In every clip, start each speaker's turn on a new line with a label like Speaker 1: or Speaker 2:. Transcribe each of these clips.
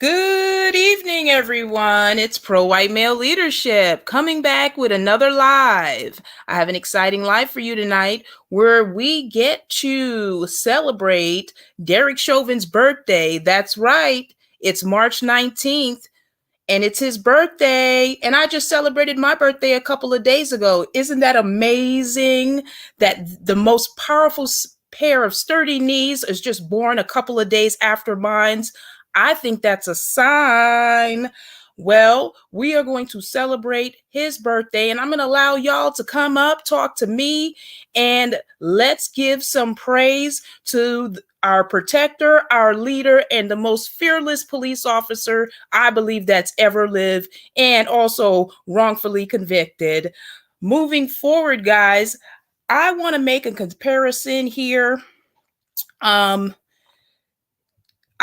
Speaker 1: Good evening, everyone. It's Pro White Male Leadership coming back with another live. I have an exciting live for you tonight where we get to celebrate Derek Chauvin's birthday. That's right. It's March 19th and it's his birthday. And I just celebrated my birthday a couple of days ago. Isn't that amazing that the most powerful pair of sturdy knees is just born a couple of days after mine's? I think that's a sign. Well, we are going to celebrate his birthday, and I'm going to allow y'all to come up, talk to me, and let's give some praise to our protector, our leader, and the most fearless police officer I believe that's ever lived, and also wrongfully convicted. Moving forward, guys, I want to make a comparison here.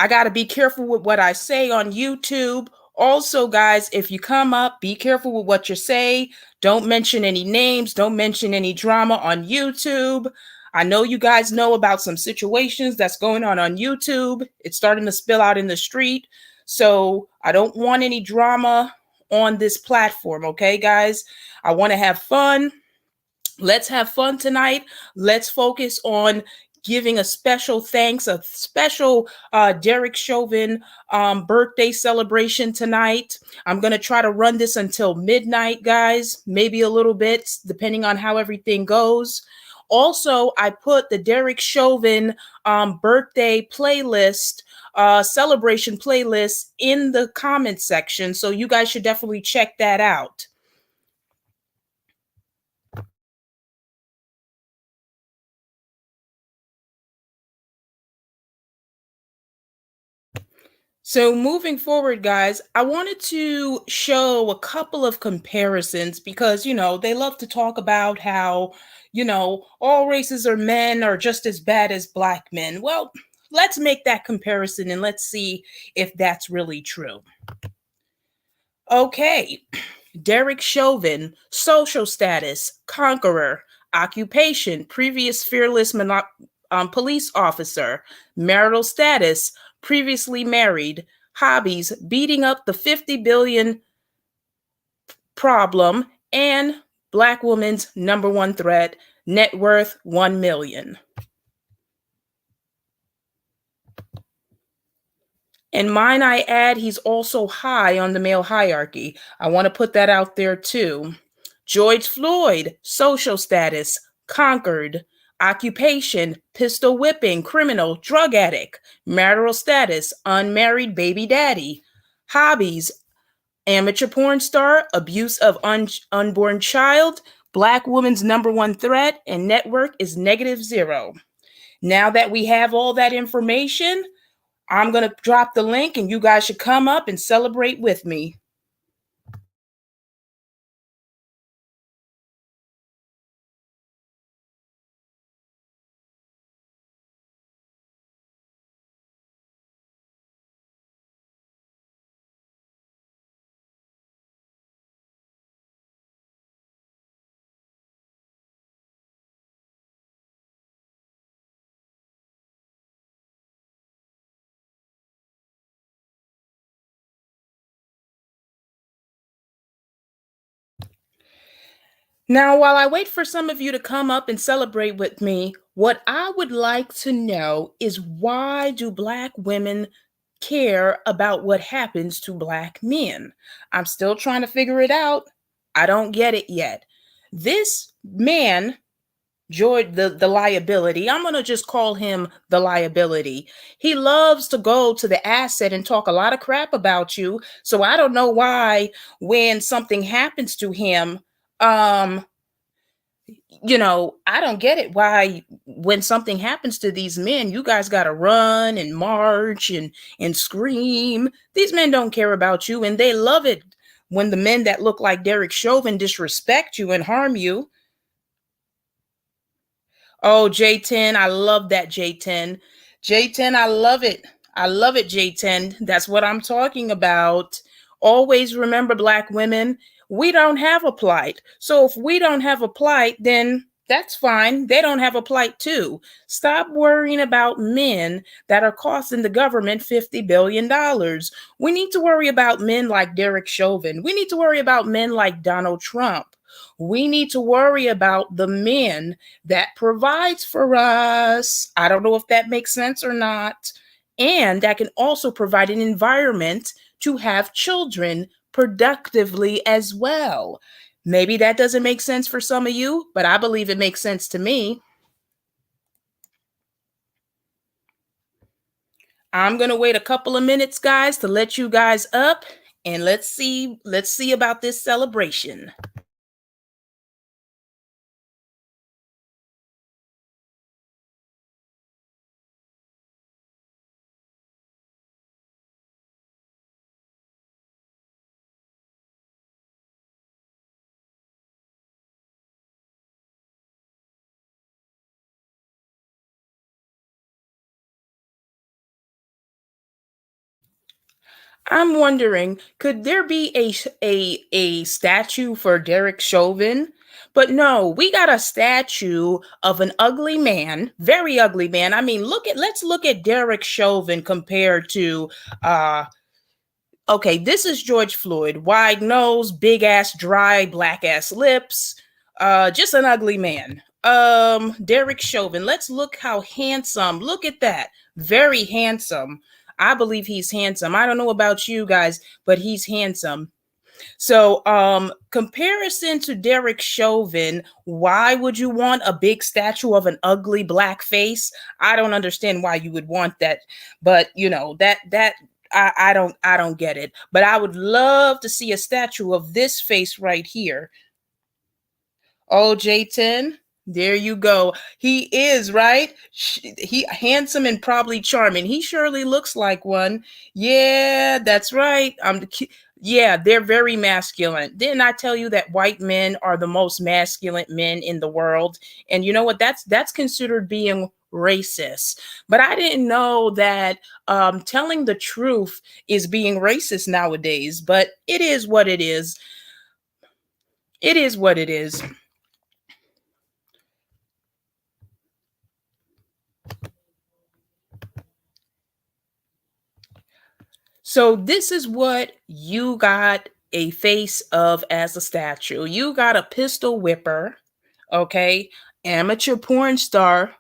Speaker 1: I got to be careful with what I say on YouTube. Also, guys, if you come up, be careful with what you say. Don't mention any names. Don't mention any drama on YouTube. I know you guys know about some situations that's going on YouTube. It's starting to spill out in the street. So I don't want any drama on this platform. Okay, guys? I want to have fun. Let's have fun tonight. Let's focus on giving a special thanks, a special Derek Chauvin birthday celebration tonight. I'm going to try to run this until midnight, guys, maybe a little bit, depending on how everything goes. Also, I put the Derek Chauvin birthday playlist, celebration playlist in the comment section, so you guys should definitely check that out. So moving forward, guys, I wanted to show a couple of comparisons because, they love to talk about how, all races or men are just as bad as black men. Well, let's make that comparison and let's see if that's really true. Okay, Derek Chauvin, social status, conqueror, occupation, previous fearless police officer, marital status, previously married, hobbies, beating up the 50 billion problem, and black woman's number one threat, net worth 1 million. And mine, I add, he's also high on the male hierarchy. I want to put that out there too. George Floyd, social status, conquered. Occupation, pistol whipping, criminal, drug addict. Marital status, unmarried baby daddy. Hobbies, amateur porn star, abuse of unborn child, black woman's number one threat, and network is -0. Now that we have all that information, I'm going to drop the link and you guys should come up and celebrate with me. Now, while I wait for some of you to come up and celebrate with me, what I would like to know is why do black women care about what happens to black men? I'm still trying to figure it out. I don't get it yet. This man, George, the liability, I'm going to just call him the liability. He loves to go to the asset and talk a lot of crap about you. So I don't know why when something happens to him, I don't get it why when something happens to these men, you guys got to run and march and scream. These men don't care about you, and they love it when the men that look like Derek Chauvin disrespect you and harm you. Oh, J10, I love that, J10. J10, I love it. I love it, J10. That's what I'm talking about. Always remember, black women, we don't have a plight. So if we don't have a plight, then That's fine. They don't have a plight too. Stop worrying about men that are costing the government $50 billion. We need to worry about men like Derek Chauvin. We need to worry about men like Donald Trump. We need to worry about the men that provides for us. I don't know if that makes sense or not. And that can also provide an environment to have children productively as well. Maybe that doesn't make sense for some of you, but I believe it makes sense to me. I'm going to wait a couple of minutes, guys, to let you guys up, and let's see about this celebration. I'm wondering, could there be a statue for Derek Chauvin? But no, we got a statue of an ugly man, very ugly man. I mean, let's look at Derek Chauvin compared to uh okay, this is George Floyd, wide nose, big ass, dry, black ass lips, just an ugly man. Derek Chauvin, let's look how handsome. Look at that. Very handsome. I believe he's handsome. I don't know about you guys, but he's handsome. So, comparison to Derek Chauvin, why would you want a big statue of an ugly black face? I don't understand why you would want that, but that I don't get it. But I would love to see a statue of this face right here. Oh, J10, there you go. He is, right? He handsome and probably charming. He surely looks like one. Yeah, that's right. Yeah, they're very masculine. Didn't I tell you that white men are the most masculine men in the world? And you know what? That's considered being racist. But I didn't know that telling the truth is being racist nowadays. But it is what it is. It is what it is. So this is what you got a face of as a statue. You got a pistol whipper, okay? Amateur porn star,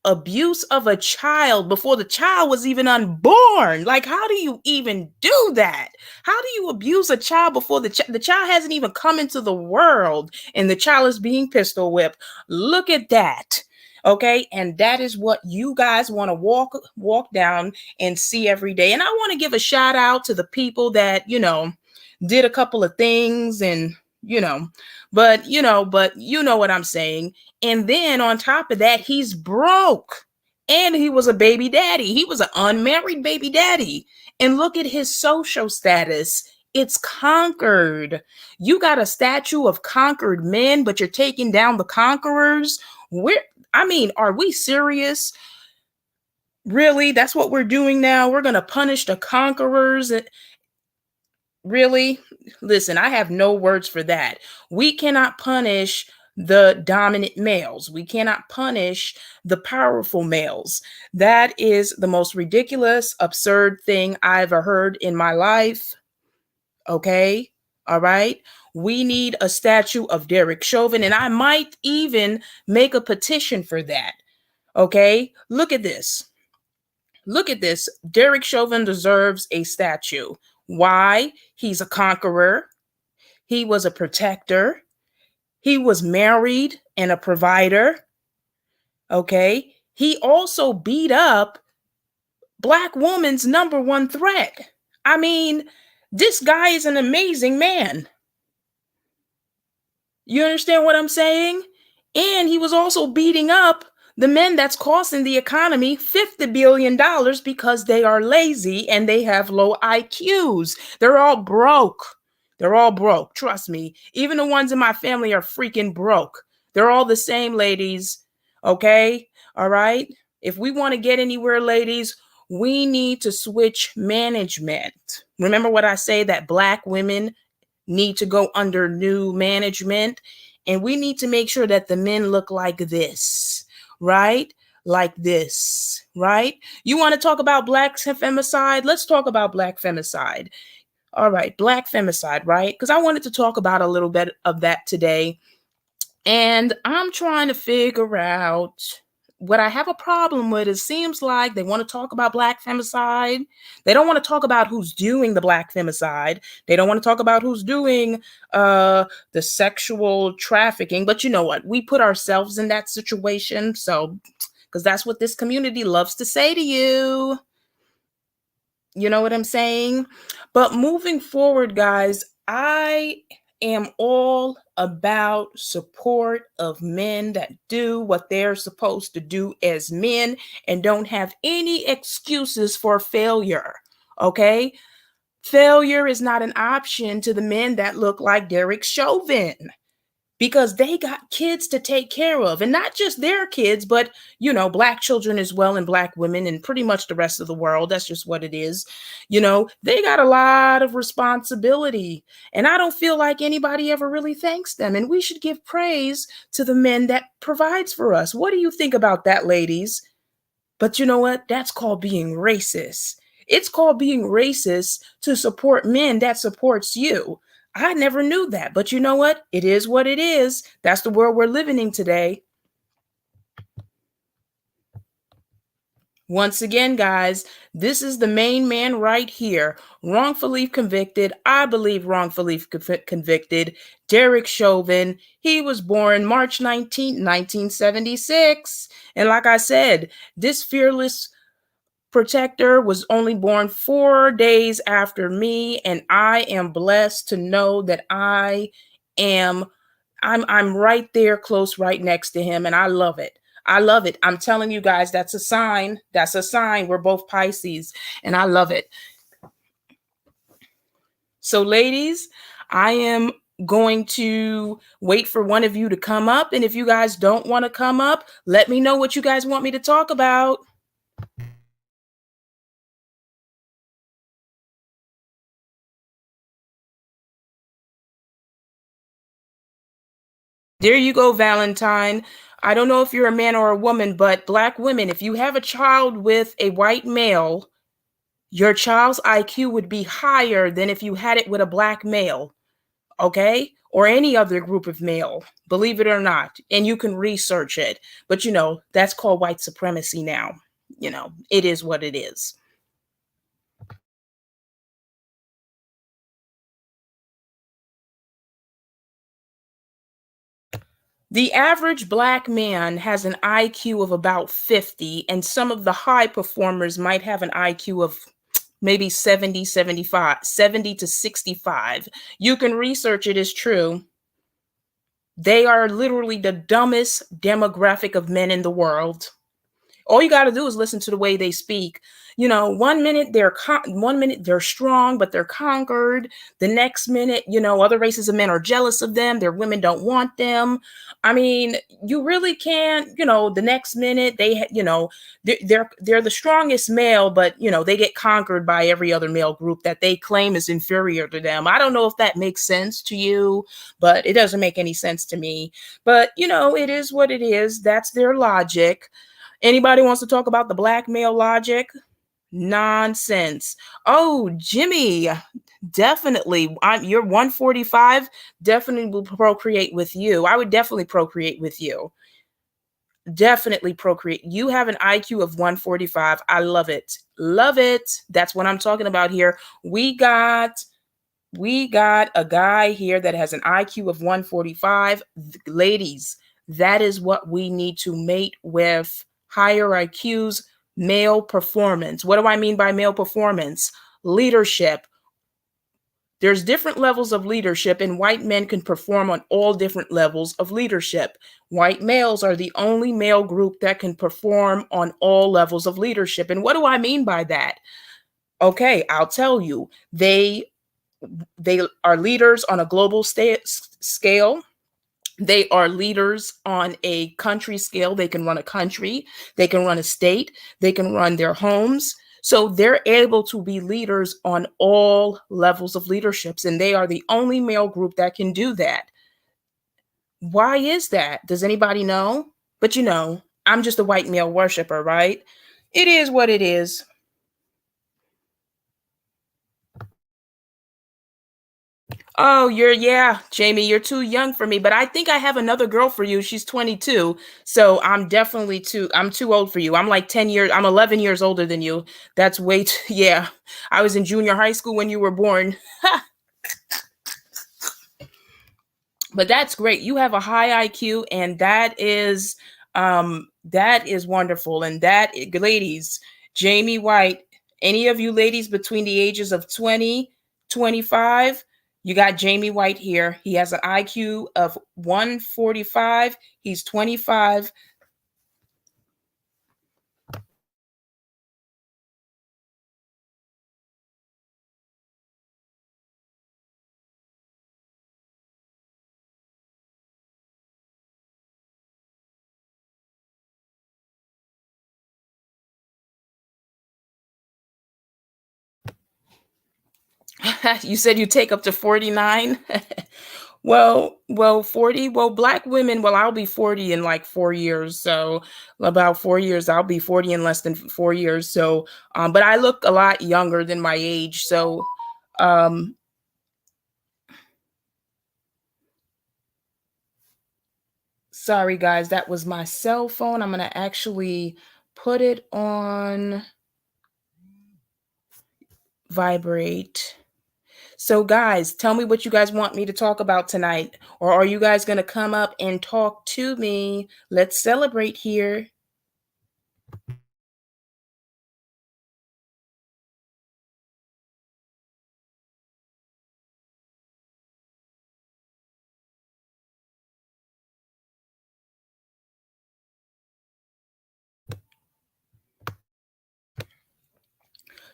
Speaker 1: abuse of a child before the child was even unborn. Like, how do you even do that? How do you abuse a child before the child hasn't even come into the world and the child is being pistol whipped? Look at that. Okay, and that is what you guys want to walk down and see every day. And I want to give a shout out to the people that did a couple of things, and but you know what I'm saying. And then on top of that, he's broke. And he was a baby daddy. He was an unmarried baby daddy. And look at his social status. It's conquered. You got a statue of conquered men, but you're taking down the conquerors. Where I mean, are we serious? Really? That's what we're doing now? We're going to punish the conquerors? Really? Listen, I have no words for that. We cannot punish the dominant males. We cannot punish the powerful males. That is the most ridiculous, absurd thing I ever heard in my life. Okay? All right? We need a statue of Derek Chauvin, and I might even make a petition for that. Okay? Look at this. Look at this. Derek Chauvin deserves a statue. Why? He's a conqueror. He was a protector. He was married and a provider. Okay. He also beat up Black woman's number one threat. I mean, this guy is an amazing man. You understand what I'm saying? And he was also beating up the men that's costing the economy $50 billion because they are lazy and they have low IQs. They're all broke. They're all broke. Trust me. Even the ones in my family are freaking broke. They're all the same, ladies. Okay? All right? If we want to get anywhere, ladies, we need to switch management. Remember what I say, that Black women need to go under new management. And we need to make sure that the men look like this, right? Like this, right? You want to talk about black femicide? Let's talk about black femicide. All right, black femicide, right? Because I wanted to talk about a little bit of that today. And I'm trying to figure out what I have a problem with. It seems like they want to talk about black femicide. They don't want to talk about who's doing the black femicide. They don't want to talk about who's doing the sexual trafficking. But you know what? We put ourselves in that situation. So, because that's what this community loves to say to you. You know what I'm saying? But moving forward, guys, I am all about support of men that do what they're supposed to do as men and don't have any excuses for failure. Okay? Failure is not an option to the men that look like Derek Chauvin, because they got kids to take care of, and not just their kids, but black children as well, and black women, and pretty much the rest of the world. That's just what it is. They got a lot of responsibility, and I don't feel like anybody ever really thanks them. And we should give praise to the men that provides for us. What do you think about that, ladies? But you know what? That's called being racist. It's called being racist to support men that supports you. I never knew that, but you know what? It is what it is. That's the world we're living in today. Once again, guys, this is the main man right here, wrongfully convicted. I believe wrongfully convicted, Derek Chauvin. He was born March 19th, 1976. And like I said, this fearless protector was only born 4 days after me, and I am blessed to know that I'm right there close, right next to him, and I love it. I love it. I'm telling you guys, that's a sign. That's a sign. We're both Pisces, and I love it. So, ladies, I am going to wait for one of you to come up, and if you guys don't want to come up, let me know what you guys want me to talk about. There you go, Valentine. I don't know if you're a man or a woman, but black women, if you have a child with a white male, your child's IQ would be higher than if you had it with a black male, okay? Or any other group of male, believe it or not. And you can research it. But that's called white supremacy now. It is what it is. The average black man has an IQ of about 50, and some of the high performers might have an IQ of maybe 70, 75, 70 to 65. You can research it, it's true. They are literally the dumbest demographic of men in the world. All you got to do is listen to the way they speak. 1 minute they're strong, but they're conquered. The next minute, other races of men are jealous of them. Their women don't want them. I mean, you really can't. The next minute they're the strongest male, but they get conquered by every other male group that they claim is inferior to them. I don't know if that makes sense to you, but it doesn't make any sense to me. But it is what it is. That's their logic. Anybody wants to talk about the black male logic? Nonsense. Oh, Jimmy, definitely. You're 145. Definitely will procreate with you. I would definitely procreate with you. Definitely procreate. You have an IQ of 145. I love it. Love it. That's what I'm talking about here. We got a guy here that has an IQ of 145. Ladies, that is what we need to mate with. Higher IQs, male performance. What do I mean by male performance? Leadership. There's different levels of leadership, and white men can perform on all different levels of leadership. White males are the only male group that can perform on all levels of leadership. And what do I mean by that? Okay, I'll tell you. They are leaders on a global scale. They are leaders on a country scale. They can run a country, they can run a state, they can run their homes. So they're able to be leaders on all levels of leaderships, and they are the only male group that can do that. Why is that? Does anybody know? But I'm just a white male worshiper, right? It is what it is. Oh, yeah, Jamie, you're too young for me, but I think I have another girl for you. She's 22. So I'm too old for you. I'm like 10 years, I'm 11 years older than you. That's way too, yeah. I was in junior high school when you were born. But that's great. You have a high IQ, and that is wonderful. And that, ladies, Jamie White, any of you ladies between the ages of 20, 25, you got Jamie White here. He has an IQ of 145. He's 25. You said you take up to 49. Well, 40. Well, black women, well, I'll be 40 in like 4 years. So about 4 years, I'll be 40 in less than 4 years. So, but I look a lot younger than my age. So, um, sorry guys, that was my cell phone. I'm going to actually put it on vibrate. So, guys, tell me what you guys want me to talk about tonight. Or are you guys going to come up and talk to me? Let's celebrate here.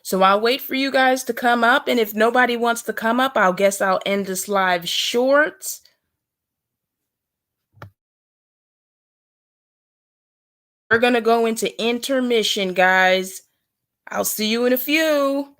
Speaker 1: So I'll wait for you guys to come up. And if nobody wants to come up, I'll guess I'll end this live short. We're going to go into intermission, guys. I'll see you in a few.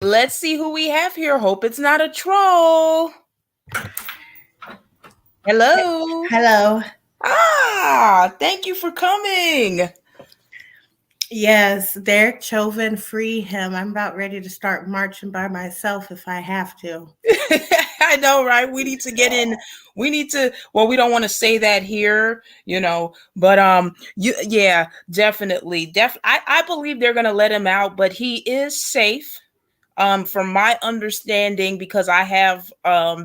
Speaker 1: Let's see who we have here. Hope it's not a troll. Hello.
Speaker 2: Hello.
Speaker 1: Thank you for coming.
Speaker 2: Yes, Derek Chauvin, free him. I'm about ready to start marching by myself if I have to.
Speaker 1: I know, right? We need to get in. We need to. Well, we don't want to say that here, but yeah, definitely. I believe they're gonna let him out, but he is safe. From my understanding, because I have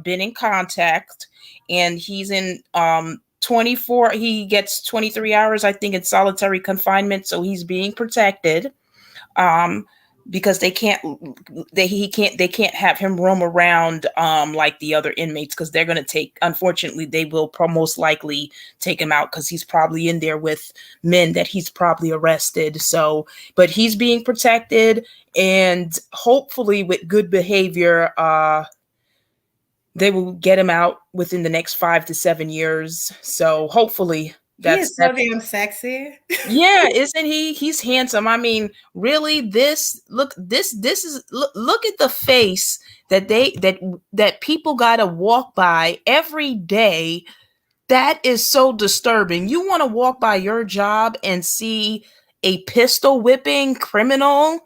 Speaker 1: been in contact, and he's in 24. He gets 23 hours, I think, in solitary confinement, so he's being protected. Um, because they can't have him roam around like the other inmates, because they're going to take, unfortunately they will most likely take him out, because he's probably in there with men that he's probably arrested. So but he's being protected, and hopefully with good behavior they will get him out within the next 5 to 7 years. So hopefully
Speaker 2: He is so
Speaker 1: that's
Speaker 2: damn sexy.
Speaker 1: yeah, isn't he? He's handsome. I mean, really, this is look at the face that people gotta walk by every day. That is so disturbing. You want to walk by your job and see a pistol whipping criminal,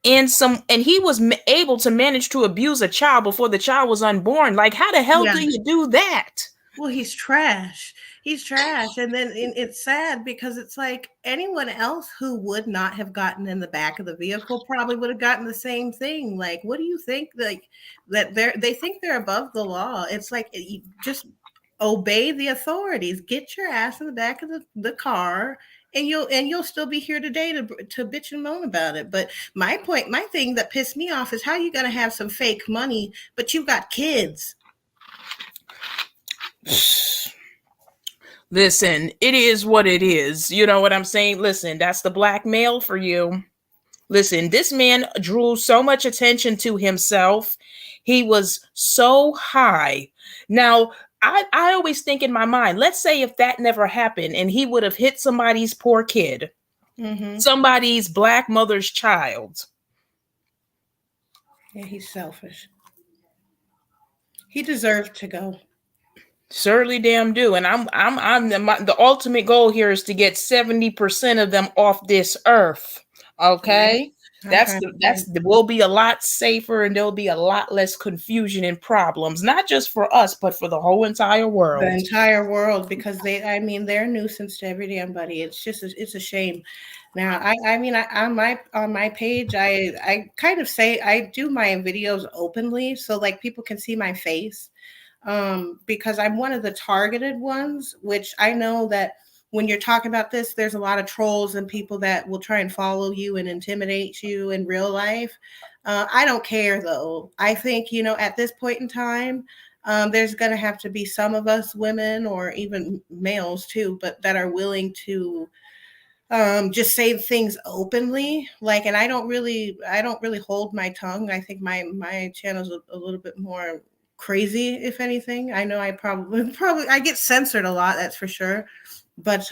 Speaker 1: and he was able to manage to abuse a child before the child was unborn. Like, how the hell
Speaker 2: Yeah.
Speaker 1: do you do that?
Speaker 2: Well, he's trash. He's trash. And then it's sad because it's like anyone else who would not have gotten in the back of the vehicle probably would have gotten the same thing. Like, what do you think? Like, that they think they're above the law. It's like, you just obey the authorities. Get your ass in the back of the car, and you'll still be here today to bitch and moan about it. But my thing that pissed me off is how you gonna have some fake money, but you got kids.
Speaker 1: Listen, it is what it is. You know what I'm saying? Listen, that's the black male for you. Listen, this man drew so much attention to himself. He was so high. Now, I always think in my mind, let's say if that never happened and he would have hit somebody's poor kid, somebody's black mother's child.
Speaker 2: Yeah, he's selfish. He deserved to go.
Speaker 1: Certainly damn do. And I'm the ultimate goal here is to get 70% of them off this earth. Okay? We'll be a lot safer, and there'll be a lot less confusion and problems, not just for us, but for the whole entire world.
Speaker 2: The entire world, because they're a nuisance to every damn buddy. It's a shame. Now, on my page, I kind of say I do my videos openly, so like people can see my face, because I'm one of the targeted ones, which I know that when you're talking about this, there's a lot of trolls and people that will try and follow you and intimidate you in real life. I don't care though. I think, at this point in time, there's going to have to be some of us women, or even males too, but that are willing to just say things openly. Like, and I don't really hold my tongue. I think my channel's a little bit more crazy, if anything. I know I probably I get censored a lot, that's for sure. But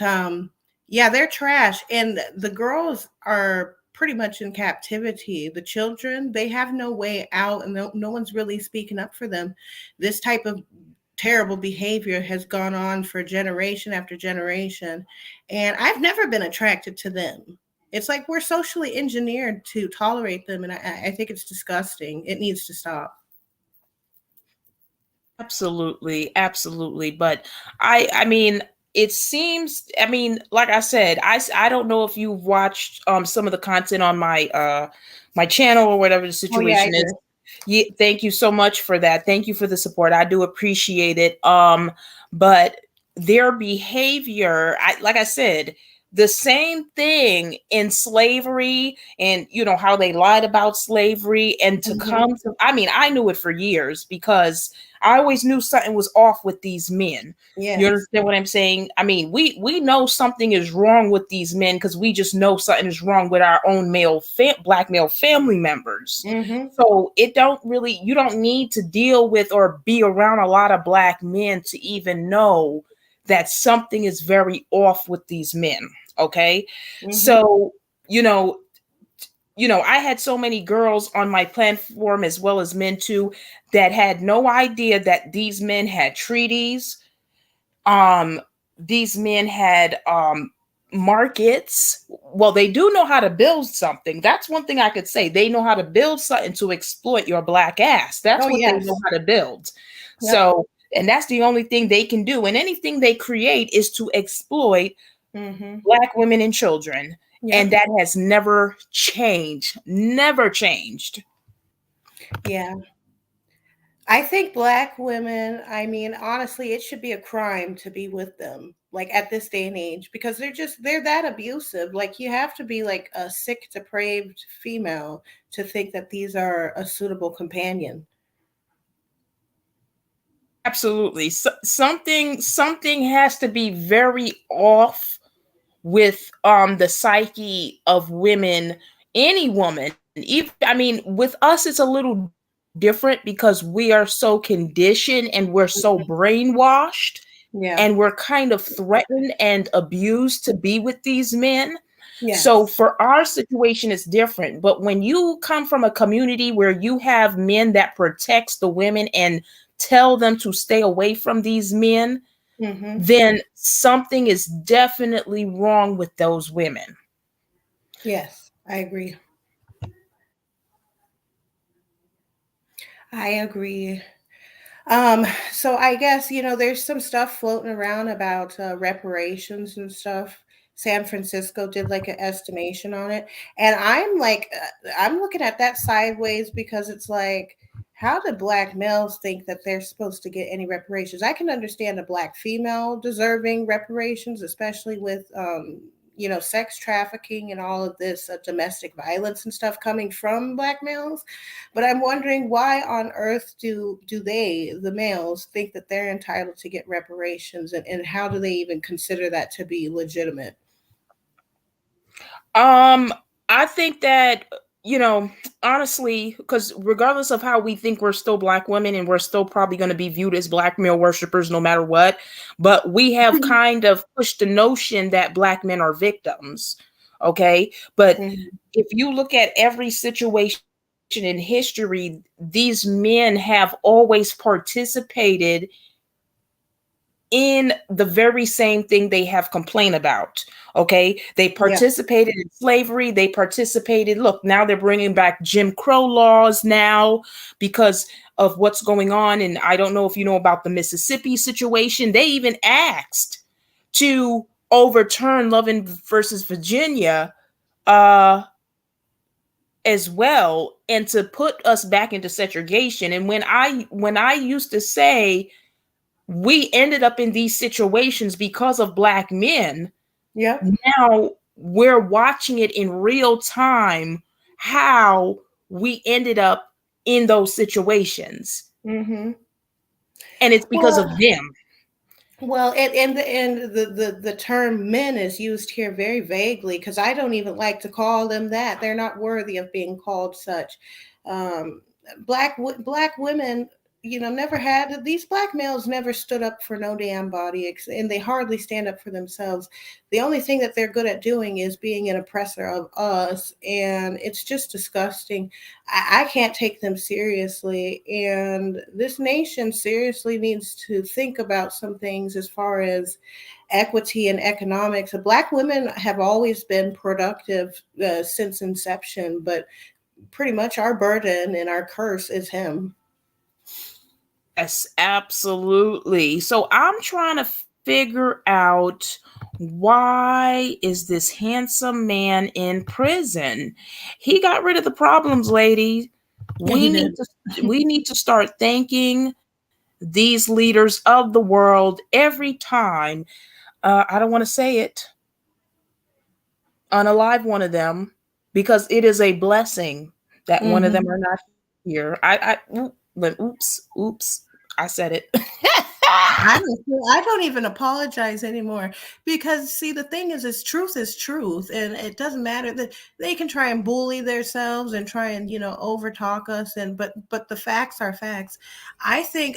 Speaker 2: yeah, they're trash, and the girls are pretty much in captivity. The children, they have no way out, and no one's really speaking up for them. This type of terrible behavior has gone on for generation after generation, and I've never been attracted to them. It's like we're socially engineered to tolerate them, and I think it's disgusting. It needs to stop.
Speaker 1: Absolutely, absolutely. But I mean, it seems, I mean, like I said, I don't know if you've watched some of the content on my channel, or whatever the situation is. Yeah, thank you so much for that. Thank you for the support. I do appreciate it. But their behavior, like I said, the same thing in slavery, and how they lied about slavery, and to come to, I mean, I knew it for years, because I always knew something was off with these men.
Speaker 2: Yes.
Speaker 1: You understand what I'm saying? I mean, we know something is wrong with these men, because we just know something is wrong with our own black male family members. So you don't need to deal with or be around a lot of black men to even know that something is very off with these men. Okay. So, I had so many girls on my platform as well as men too that had no idea that these men had treaties. Um, these men had markets. Well, they do know how to build something. That's one thing I could say. They know how to build something to exploit your black ass. That's
Speaker 2: Oh,
Speaker 1: what they know
Speaker 2: yes.
Speaker 1: how to build.
Speaker 2: Yep.
Speaker 1: So, and that's the only thing they can do. And anything they create is to exploit
Speaker 2: Mm-hmm.
Speaker 1: Black women and children. And
Speaker 2: Yep.
Speaker 1: that has never changed. Never changed.
Speaker 2: Yeah. I think Black women, I mean, honestly, it should be a crime to be with them, like at this day and age, because they're that abusive. Like, you have to be like a sick, depraved female to think that these are a suitable companion.
Speaker 1: Absolutely. Something has to be very off with the psyche of women, any woman. Even, I mean, with us it's a little different because we are so conditioned and we're so brainwashed
Speaker 2: Yeah.
Speaker 1: and we're kind of threatened and abused to be with these men. So
Speaker 2: Yes.
Speaker 1: for our situation it's different, but when you come from a community where you have men that protects the women and tell them to stay away from these men,
Speaker 2: Mm-hmm.
Speaker 1: then something is definitely wrong with those women.
Speaker 2: Yes, I agree. I agree. So I guess, there's some stuff floating around about reparations and stuff. San Francisco did like an estimation on it. And I'm like, I'm looking at that sideways because it's like, how do Black males think that they're supposed to get any reparations? I can understand a Black female deserving reparations, especially with, sex trafficking and all of this domestic violence and stuff coming from Black males. But I'm wondering, why on earth do they, the males, think that they're entitled to get reparations, and how do they even consider that to be legitimate?
Speaker 1: Um, I think that, you know, honestly, because regardless of how we think, we're still Black women and we're still probably going to be viewed as Black male worshipers no matter what. But we have kind of pushed the notion that Black men are victims. Okay. But
Speaker 2: Mhm.
Speaker 1: if you look at every situation in history, these men have always participated in the very same thing they have complained about. Okay. They
Speaker 2: Yeah.
Speaker 1: participated in slavery. They participated. Look, now they're bringing back Jim Crow laws now because of what's going on. And I don't know if you know about the Mississippi situation. They even asked to overturn Loving versus Virginia uh, as well, and to put us back into segregation. And when I used to say we ended up in these situations because of Black men,
Speaker 2: Yep.
Speaker 1: now we're watching it in real time how we ended up in those situations.
Speaker 2: Mm-hmm.
Speaker 1: And it's because of
Speaker 2: Well,
Speaker 1: them.
Speaker 2: Well, and the term men is used here very vaguely, because I don't even like to call them that. They're not worthy of being called such. Um, black women, never had these Black males never stood up for no damn body, and they hardly stand up for themselves. The only thing that they're good at doing is being an oppressor of us, and it's just disgusting. I can't take them seriously. And this nation seriously needs to think about some things as far as equity and economics. Black women have always been productive since inception, but pretty much our burden and our curse is him.
Speaker 1: Yes, absolutely. So I'm trying to figure out, why is this handsome man in prison? He got rid of the problems, lady.
Speaker 2: Yeah, he
Speaker 1: We need
Speaker 2: did.
Speaker 1: to we need to start thanking these leaders of the world every time. I don't want to say it, unalive one of them, because it is a blessing that one of them
Speaker 2: Hmm.
Speaker 1: are not here. Oops, I said it.
Speaker 2: I don't even apologize anymore, because see, the thing is truth is truth, and it doesn't matter that they can try and bully themselves and try and overtalk us, and but the facts are facts. I think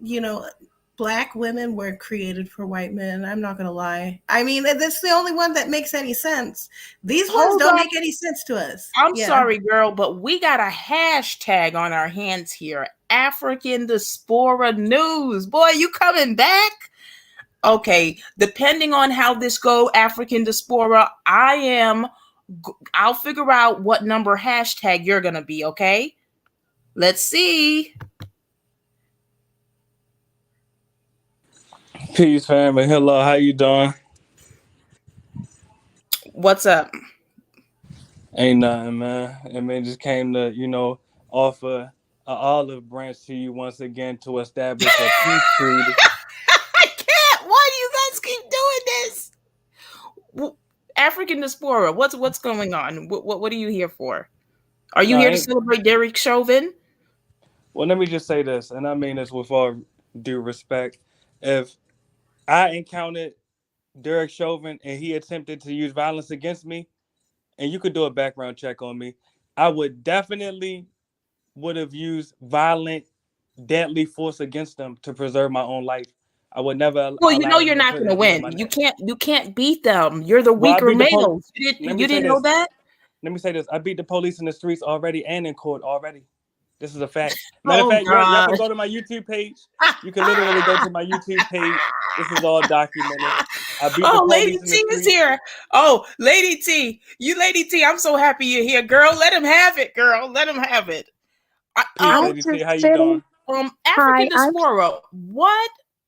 Speaker 2: you know Black women were created for white men. I'm not gonna lie. I mean, that's the only one that makes any sense. These ones
Speaker 1: Hold
Speaker 2: don't
Speaker 1: up.
Speaker 2: make any sense to us.
Speaker 1: I'm
Speaker 2: Yeah.
Speaker 1: sorry, girl, but we got a hashtag on our hands here. African diaspora news. Boy, you coming back? Okay, depending on how this go, African diaspora, I'll figure out what number hashtag you're gonna be, okay? Let's see.
Speaker 3: Peace, family. Hello, how you doing?
Speaker 1: What's up?
Speaker 3: Ain't nothing, man. I mean, just came to, offer a olive branch to you once again to establish a peace treaty.
Speaker 1: I can't. Why do you guys keep doing this? African diaspora, what's going on? What are you here for? Are you
Speaker 3: No,
Speaker 1: here to
Speaker 3: ain't.
Speaker 1: celebrate Derek Chauvin?
Speaker 3: Well, let me just say this, and I mean this with all due respect. If I encountered Derek Chauvin and he attempted to use violence against me, and you could do a background check on me, I would definitely would have used violent, deadly force against them to preserve my own life. I would never
Speaker 1: Well, you know
Speaker 3: allow
Speaker 1: you're
Speaker 3: them to
Speaker 1: not
Speaker 3: put
Speaker 1: going to
Speaker 3: his hand on
Speaker 1: win.
Speaker 3: my
Speaker 1: You
Speaker 3: neck.
Speaker 1: can't beat them. You're the
Speaker 3: Well, I
Speaker 1: weaker
Speaker 3: beat the police.
Speaker 1: males.
Speaker 3: Let me
Speaker 1: You
Speaker 3: say
Speaker 1: didn't know
Speaker 3: this.
Speaker 1: that?
Speaker 3: Let me say this. I beat the police in the streets already and in court already. This is a fact. Matter of
Speaker 1: Oh
Speaker 3: fact, y'all
Speaker 1: God.
Speaker 3: can go to my YouTube page. You can literally go to my YouTube page. This is all documented. I beat the
Speaker 1: Oh, Lady
Speaker 3: police in
Speaker 1: T
Speaker 3: the
Speaker 1: is
Speaker 3: streets.
Speaker 1: here. Oh, Lady T. You Lady T, I'm so happy you're here, girl. Let him have it, girl. Let him have it.
Speaker 3: Peace,
Speaker 4: I'm
Speaker 3: Lady T.
Speaker 4: just
Speaker 3: How you
Speaker 4: sitting.
Speaker 3: doing?
Speaker 4: Hi,
Speaker 1: African
Speaker 4: I'm
Speaker 1: diaspora,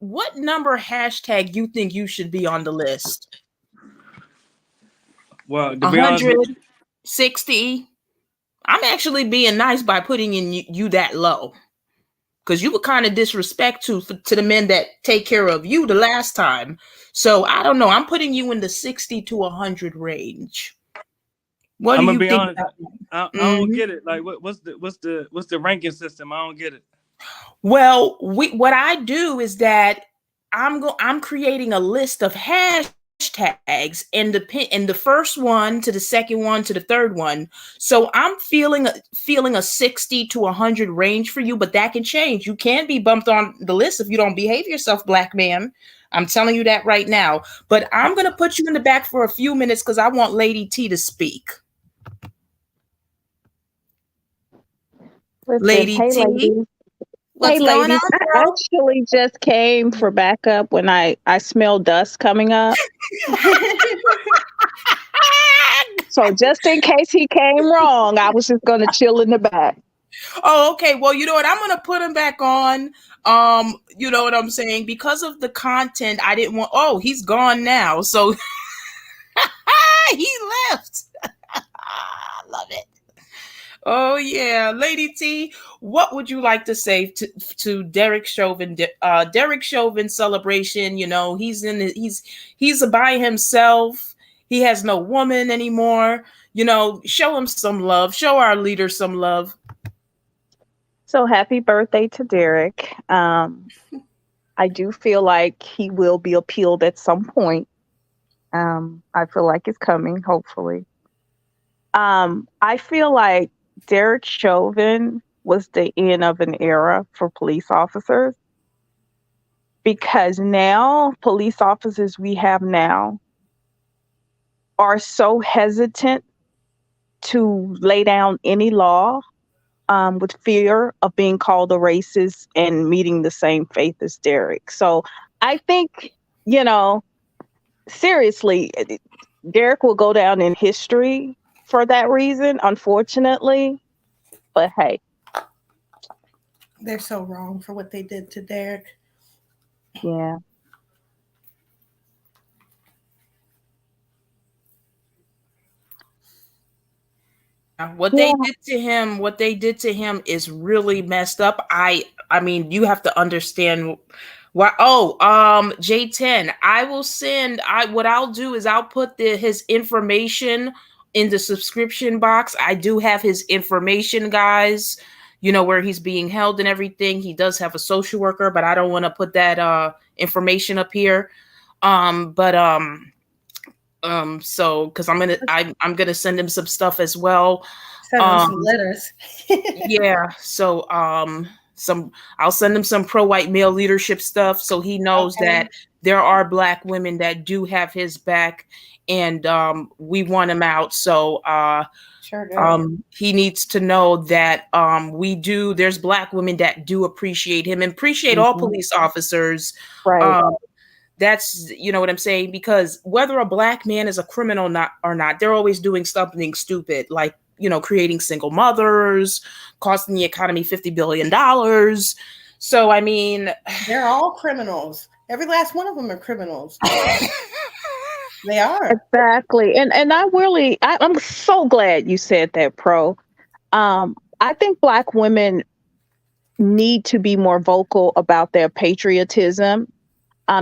Speaker 1: what number hashtag you think you should be on the list?
Speaker 3: Well, to be honest with
Speaker 1: 160. I'm actually being nice by putting in you that low. Because you were kind of disrespect to the men that take care of you the last time. So I don't know. I'm putting you in the 60 to 100 range. What do
Speaker 3: I'm gonna
Speaker 1: you
Speaker 3: be
Speaker 1: think
Speaker 3: honest.
Speaker 1: about
Speaker 3: I
Speaker 1: that?
Speaker 3: don't get it. Like, what's the ranking system? I don't get it.
Speaker 1: Well, what I do is that I'm creating a list of hashtags and the first one to the second one to the third one. So I'm feeling a 60 to 100 range for you, but that can change. You can be bumped on the list if you don't behave yourself, black man. I'm telling you that right now. But I'm going to put you in the back for a few minutes cuz I want Lady T to speak.
Speaker 4: listen.
Speaker 1: Lady
Speaker 4: Hey,
Speaker 1: T,
Speaker 4: ladies.
Speaker 1: what's
Speaker 4: Hey,
Speaker 1: going
Speaker 4: ladies.
Speaker 1: on,
Speaker 4: I
Speaker 1: girl?
Speaker 4: actually just came for backup when I smell dust coming up. So just in case he came wrong, I was just gonna chill in the back.
Speaker 1: Oh, okay. Well, you know what? I'm gonna put him back on. You know what I'm saying? Because of the content, I didn't want. Oh, he's gone now. So he left. Love it. Oh yeah, Lady T. What would you like to say to Derek Chauvin? Derek Chauvin celebration. You know, he's by himself. He has no woman anymore. You know, show him some love. Show our leader some love.
Speaker 4: So happy birthday to Derek. I do feel like he will be appealed at some point. I feel like it's coming, hopefully. I feel like Derek Chauvin was the end of an era for police officers because now police officers we have now are so hesitant to lay down any law with fear of being called a racist and meeting the same faith as Derek. So I think, you know, seriously, Derek will go down in history for that reason, unfortunately. But hey,
Speaker 2: They're so wrong for what they did to Derek.
Speaker 4: yeah. Yeah.
Speaker 1: What they did to him is really messed up. I mean, you have to understand why. Oh, J10, I will send I what I'll do is I'll put his information in the subscription box. I do have his information, guys. You know where he's being held and everything. He does have a social worker, but I don't want to put that information up here. But so because I'm gonna send him some stuff as well.
Speaker 2: Send them some
Speaker 1: um
Speaker 2: letters.
Speaker 1: yeah, so I'll send him some pro-white male leadership stuff so he knows that there are Black women that do have his back, and we want him out. So he needs to know that there's Black women that do appreciate him and appreciate all police officers.
Speaker 4: Right.
Speaker 1: That's, you know what I'm saying? Because whether a Black man is a criminal or not, they're always doing something stupid, like, you know, creating single mothers, costing the economy $50 billion. So, I mean,
Speaker 2: they're all criminals. Every last one of them are criminals. They are.
Speaker 4: Exactly. And I'm so glad you said that, Pro. I think Black women need to be more vocal about their patriotism.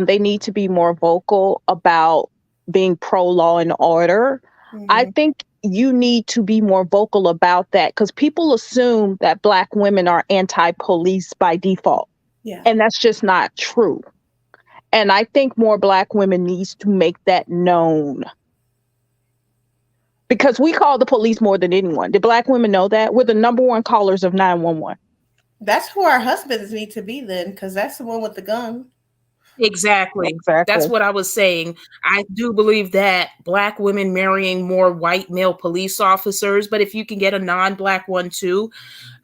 Speaker 4: They need to be more vocal about being pro law and order. I think you need to be more vocal about that, because people assume that Black women are anti-police by default.
Speaker 2: Yeah.
Speaker 4: And that's just not true. And I think more Black women needs to make that known. Because we call the police more than anyone. Do Black women know that? We're the number one callers of 911.
Speaker 2: That's who our husbands need to be then, because that's the one with the gun.
Speaker 1: Exactly. That's what I was saying. I do believe that Black women marrying more white male police officers, but if you can get a non-Black one too,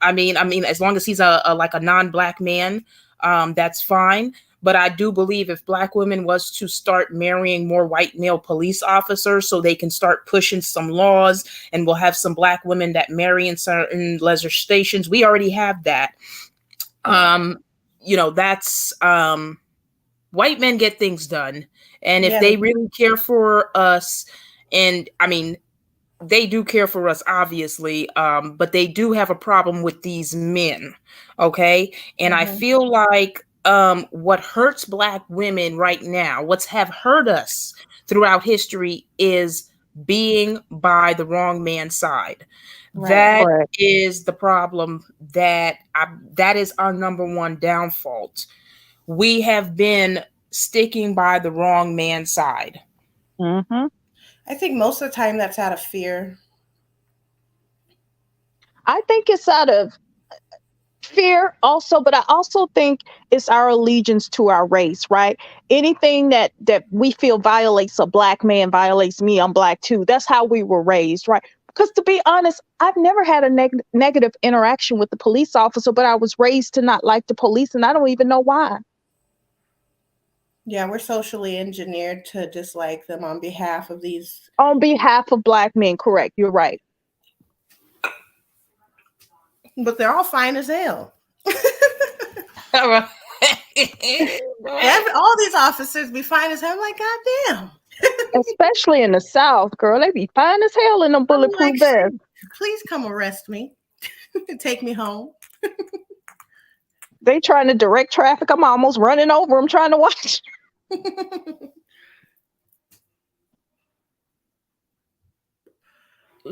Speaker 1: I mean, as long as he's a non-Black man, that's fine. But I do believe if Black women was to start marrying more white male police officers, so they can start pushing some laws, and we'll have some Black women that marry in certain legislations. We already have that. You know, that's white men get things done. And if they really care for us, and I mean, they do care for us, obviously, but they do have a problem with these men. Okay. And I feel like what hurts Black women right now, what's have hurt us throughout history, is being by the wrong man's side. That is the problem. That is our number one downfall. We have been sticking by the wrong man's side.
Speaker 2: I think most of the time that's out of fear.
Speaker 4: I think it's out of fear also, but I also think it's our allegiance to our race, right? Anything that we feel violates a Black man violates me. I'm Black too. That's how we were raised, right? Because to be honest, I've never had a negative interaction with the police officer, but I was raised to not like the police, and I don't even know why.
Speaker 2: Yeah, we're socially engineered to dislike them on behalf of these.
Speaker 4: On behalf of Black men, correct. You're right.
Speaker 2: But they're all fine as hell. All these officers be fine as hell. I'm like, goddamn.
Speaker 4: Especially in the South, girl, they be fine as hell in them bulletproof vests.
Speaker 2: Please come arrest me. Take me home.
Speaker 4: They trying to direct traffic. I'm almost running over them trying to watch.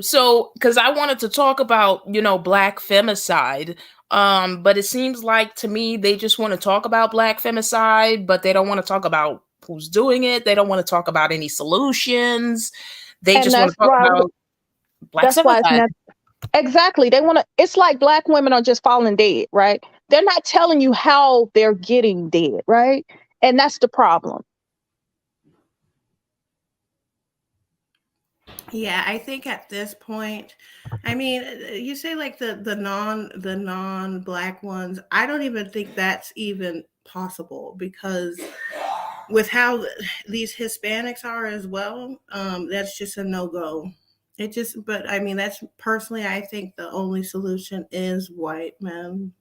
Speaker 1: So, because I wanted to talk about, you know, Black femicide, but it seems like to me they just want to talk about Black femicide, but they don't want to talk about who's doing it. They don't want to talk about any solutions. They just want to talk about Black femicide.
Speaker 4: Exactly. They want to. It's like Black women are just falling dead, right? They're not telling you how they're getting dead, right? And that's the problem.
Speaker 2: Yeah, I think at this point, I mean, you say like the non-Black ones. I don't even think that's even possible, because with how these Hispanics are as well, that's just a no-go. But I mean, that's personally, I think the only solution is white men.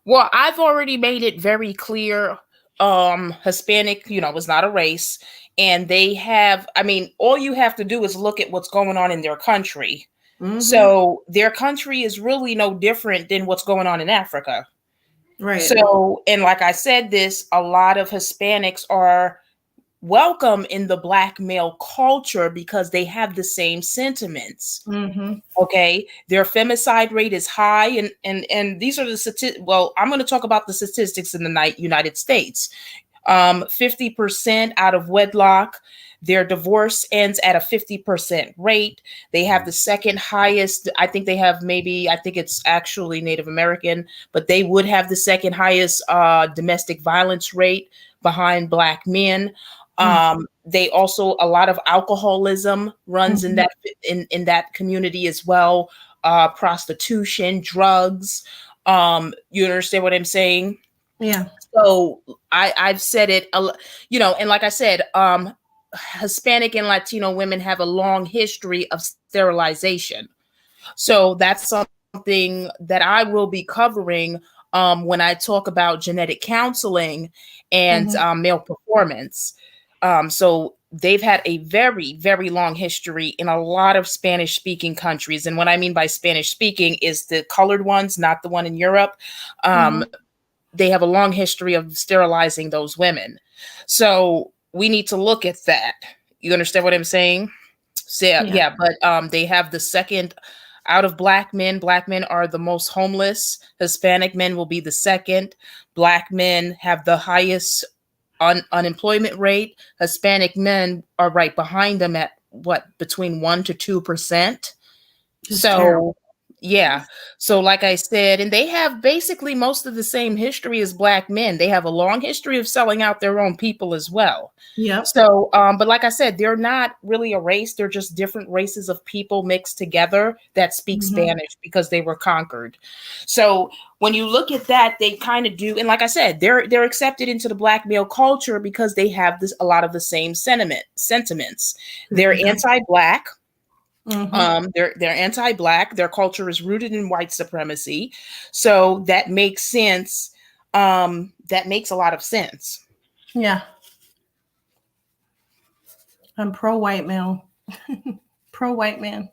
Speaker 1: Well, I've already made it very clear. Hispanic, you know, is not a race. And they have, I mean, all you have to do is look at what's going on in their country. So their country is really no different than what's going on in Africa.
Speaker 2: Right.
Speaker 1: So, and like I said, a lot of Hispanics are welcome in the Black male culture because they have the same sentiments. Okay. Their femicide rate is high. And these are the statistics. Well, I'm going to talk about the statistics in the United States. 50% out of wedlock. Their divorce ends at a 50% rate. They have the second highest. I think they have I think it's actually Native American, but they would have the second highest domestic violence rate behind Black men. They also, a lot of alcoholism runs in that community as well. Prostitution, drugs. You understand what I'm saying?
Speaker 2: Yeah.
Speaker 1: So I've said it, and like I said, Hispanic and Latino women have a long history of sterilization. So that's something that I will be covering when I talk about genetic counseling and male performance. So they've had a very, very long history in a lot of Spanish speaking countries. And what I mean by Spanish speaking is the colored ones, not the one in Europe. They have a long history of sterilizing those women. So we need to look at that. You understand what I'm saying? So, yeah, but they have the second out of Black men. Black men are the most homeless. Hispanic men will be the second. Black men have the highest unemployment rate. Hispanic men are right behind them at between 1% to 2%. So
Speaker 2: terrible.
Speaker 1: yeah. So like I said, and they have basically most of the same history as Black men. They have a long history of selling out their own people as well.
Speaker 2: Yep.
Speaker 1: So, but like I said, they're not really a race. They're just different races of people mixed together that speak Spanish because they were conquered. So when you look at that, they kind of do. And like I said, they're accepted into the Black male culture because they have a lot of the same sentiments. They're anti-Black. They're anti-Black. Their culture is rooted in white supremacy. So that makes sense. That makes a lot of sense.
Speaker 2: Yeah. I'm pro-white male. Pro-white man.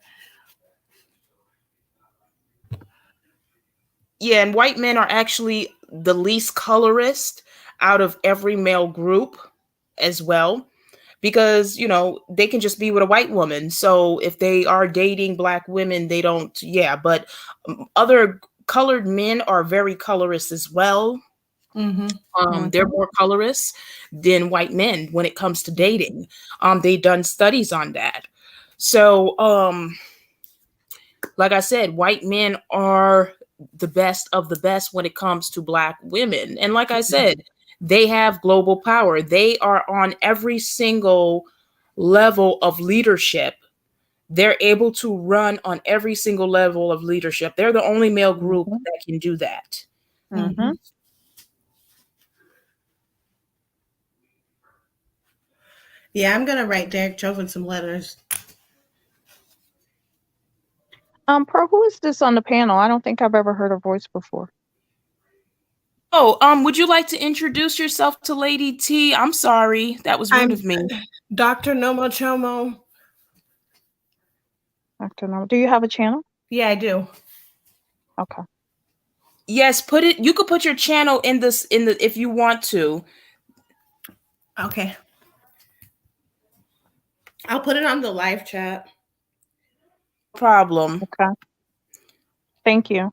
Speaker 1: Yeah, and white men are actually the least colorist out of every male group as well. Because, they can just be with a white woman. So if they are dating Black women, they don't, but other colored men are very colorist as well. They're more colorist than white men when it comes to dating. They've done studies on that. So, like I said, white men are the best of the best when it comes to Black women. And like I said, they have global power. They are on every single level of leadership. They're able to run on every single level of leadership. They're the only male group that can do that.
Speaker 2: Yeah, I'm gonna write Derek Chauvin some letters.
Speaker 4: Pro, who is this on the panel? I don't think I've ever heard her voice before.
Speaker 1: Oh, would you like to introduce yourself to Lady T? I'm sorry, that was rude of me.
Speaker 2: Dr. Nomo Chomo.
Speaker 4: Dr. Nomo, do you have a channel?
Speaker 2: Yeah, I do.
Speaker 4: Okay.
Speaker 1: Yes, you could put your channel in the if you want to.
Speaker 2: Okay. I'll put it on the live chat.
Speaker 1: Problem.
Speaker 4: Okay. Thank you.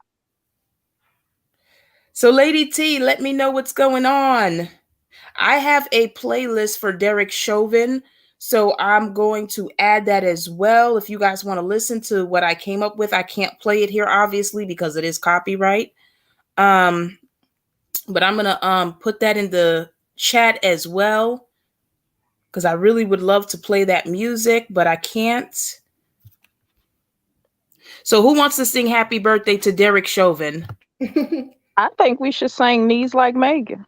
Speaker 1: So Lady T, let me know what's going on. I have a playlist for Derek Chauvin, so I'm going to add that as well. If you guys want to listen to what I came up with, I can't play it here, obviously, because it is copyright. But I'm gonna put that in the chat as well, because I really would love to play that music, but I can't. So who wants to sing Happy Birthday to Derek Chauvin?
Speaker 4: I think we should sing Knees Like Megan.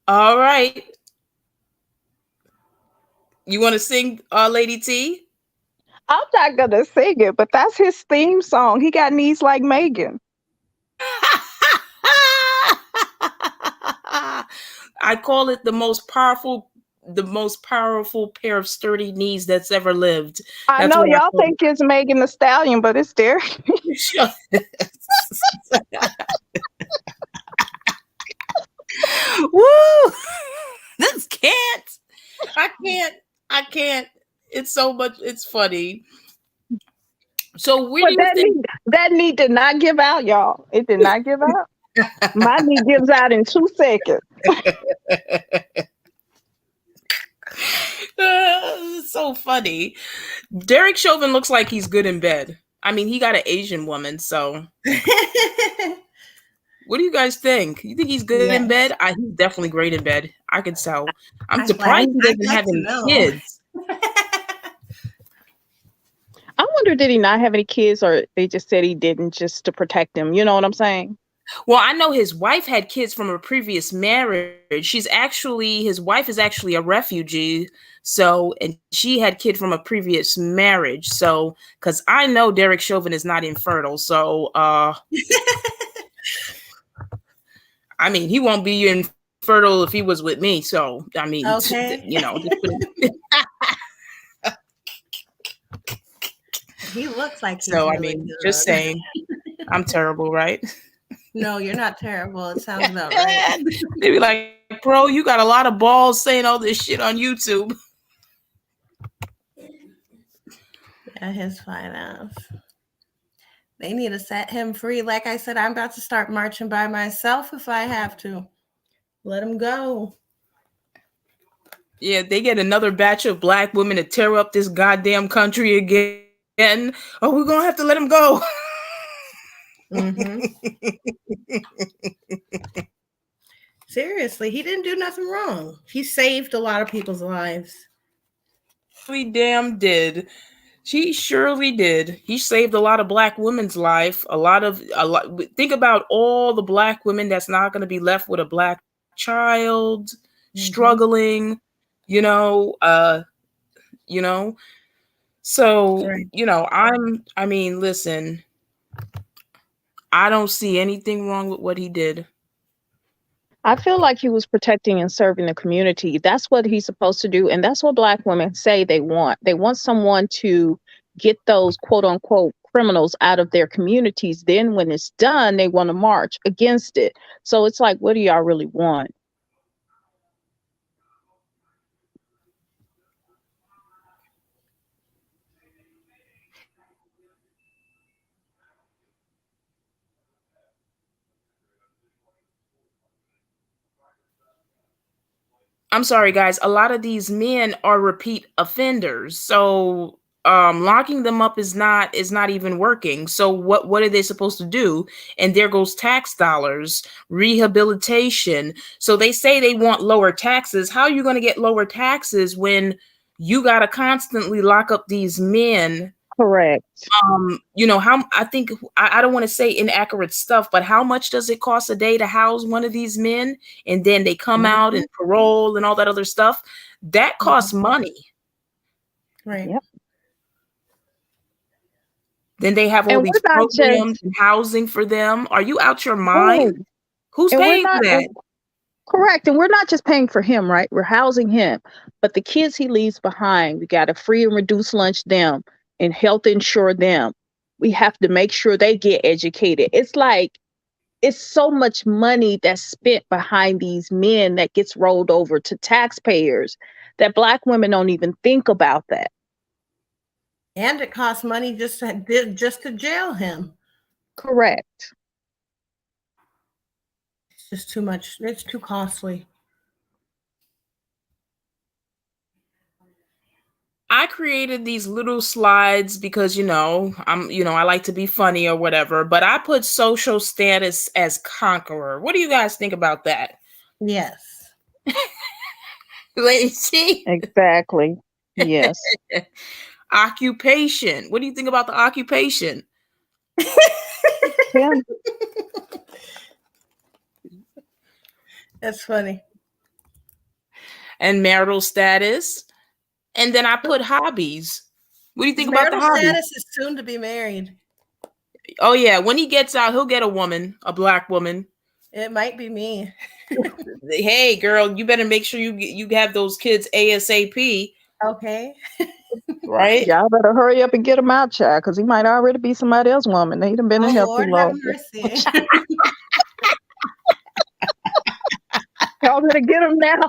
Speaker 1: All right. You want to sing, Lady T?
Speaker 4: I'm not going to sing it, but that's his theme song. He got knees like Megan.
Speaker 1: I call it the most powerful pair of sturdy knees that's ever lived.
Speaker 4: I know y'all think it's Megan Thee Stallion, but it's Derek.
Speaker 1: Woo! This can't. I can't. It's so much. It's funny. So where
Speaker 4: But
Speaker 1: do you think?
Speaker 4: that knee did not give out, y'all. It did not give out. My knee gives out in 2 seconds.
Speaker 1: So funny. Derek Chauvin looks like he's good in bed. I mean, he got an Asian woman, so what do you guys think? You think he's good in
Speaker 2: Yes.
Speaker 1: bed? He's definitely great in bed. I could tell. I'm
Speaker 2: I'd like
Speaker 1: surprised he
Speaker 2: I'd
Speaker 1: doesn't
Speaker 2: like
Speaker 1: have
Speaker 2: to
Speaker 1: any
Speaker 2: know.
Speaker 1: kids.
Speaker 4: I wonder, did he not have any kids, or they just said he didn't just to protect him? You know what I'm saying?
Speaker 1: Well, I know his wife had kids from a previous marriage. His wife is actually a refugee. So, and she had kid from a previous marriage. So, because I know Derek Chauvin is not infertile. So, I mean, he won't be infertile if he was with me. So, I mean,
Speaker 2: Okay. He looks like he's
Speaker 1: so, I
Speaker 2: really
Speaker 1: mean,
Speaker 2: good.
Speaker 1: just saying, I'm terrible, right?
Speaker 2: No, you're not terrible. It sounds about right.
Speaker 1: They be like, bro, you got a lot of balls saying all this shit on YouTube.
Speaker 2: Yeah, his fine ass. They need to set him free. Like I said, I'm about to start marching by myself if I have to. Let him go.
Speaker 1: Yeah, they get another batch of black women to tear up this goddamn country again. Oh, we're gonna have to let him go.
Speaker 2: Mm-hmm. Seriously, he didn't do nothing wrong. He saved a lot of people's lives.
Speaker 1: We damn did. He surely did. He saved a lot of black women's life. A lot. Think about all the black women that's not going to be left with a black child, struggling. You know. You know. So
Speaker 2: Right.
Speaker 1: I mean, listen. I don't see anything wrong with what he did.
Speaker 4: I feel like he was protecting and serving the community. That's what he's supposed to do. And that's what Black women say they want. They want someone to get those quote unquote criminals out of their communities. Then when it's done, they want to march against it. So it's like, what do y'all really want?
Speaker 1: I'm sorry, guys. A lot of these men are repeat offenders. So locking them up is not even working. So what are they supposed to do? And there goes tax dollars, rehabilitation. So they say they want lower taxes. How are you going to get lower taxes when you got to constantly lock up these men?
Speaker 4: Correct.
Speaker 1: How I think I don't want to say inaccurate stuff, but how much does it cost a day to house one of these men? And then they come out and parole and all that other stuff. That costs money.
Speaker 2: Right.
Speaker 4: Yep.
Speaker 1: Then they have all
Speaker 4: And
Speaker 1: these
Speaker 4: we're not
Speaker 1: programs
Speaker 4: just
Speaker 1: and housing for them. Are you out your mind? Who's
Speaker 4: and we're
Speaker 1: paying for
Speaker 4: not
Speaker 1: that?
Speaker 4: correct. And we're not just paying for him, right? We're housing him. But the kids he leaves behind, we got to free and reduce lunch them and health insure them. We have to make sure they get educated. It's like it's so much money that's spent behind these men that gets rolled over to taxpayers that Black women don't even think about that.
Speaker 2: And it costs money just to jail him.
Speaker 4: Correct.
Speaker 2: It's just too much. It's too costly.
Speaker 1: I created these little slides because I like to be funny or whatever, but I put social status as conqueror. What do you guys think about that?
Speaker 2: Yes.
Speaker 1: See?
Speaker 4: Exactly. Yes.
Speaker 1: Occupation. What do you think about the occupation?
Speaker 4: Yeah.
Speaker 2: That's funny.
Speaker 1: And marital status. And then I put hobbies. What do you think about the
Speaker 2: marital
Speaker 1: hobbies?
Speaker 2: status is soon to be married.
Speaker 1: Oh yeah, when he gets out, he'll get a woman, a black woman.
Speaker 2: It might be me.
Speaker 1: Hey, girl, you better make sure you have those kids ASAP.
Speaker 2: Okay.
Speaker 1: Right?
Speaker 4: Y'all better hurry up and get him out, child, because he might already be somebody else's woman. They done been in here too
Speaker 2: Lord have
Speaker 4: long.
Speaker 2: mercy.
Speaker 4: Y'all better get him now.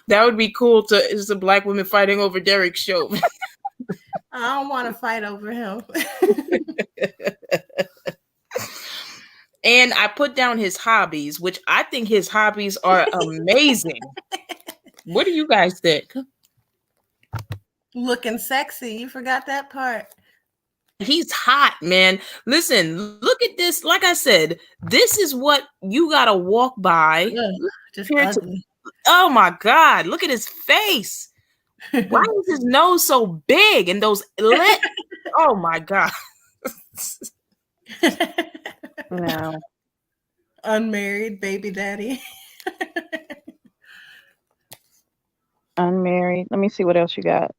Speaker 1: That would be cool to is the black women fighting over Derek Chauvin.
Speaker 2: I don't want to fight over him.
Speaker 1: And I put down his hobbies, which I think his hobbies are amazing. What do you guys think?
Speaker 2: Looking sexy. You forgot that part.
Speaker 1: He's hot, man. Listen, look at this. Like I said, this is what you gotta walk by.
Speaker 2: Ugh, just
Speaker 1: Compared to-
Speaker 2: ugly.
Speaker 1: oh my God, look at his face. Why is his nose so big and those lips? Oh my God.
Speaker 4: No.
Speaker 2: Unmarried baby daddy.
Speaker 4: Unmarried. Let me see what else you got.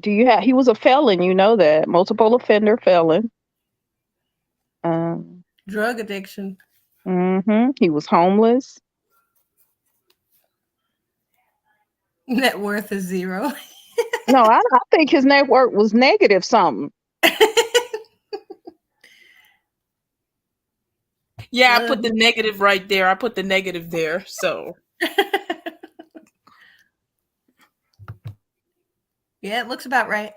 Speaker 4: Do you have? He was a felon. You know that, multiple offender felon.
Speaker 2: Drug addiction.
Speaker 4: He was homeless.
Speaker 2: Net worth is 0.
Speaker 4: No, I think his net worth was negative something.
Speaker 1: Yeah, I put the negative right there. I put the negative there. So
Speaker 2: yeah, it looks about right.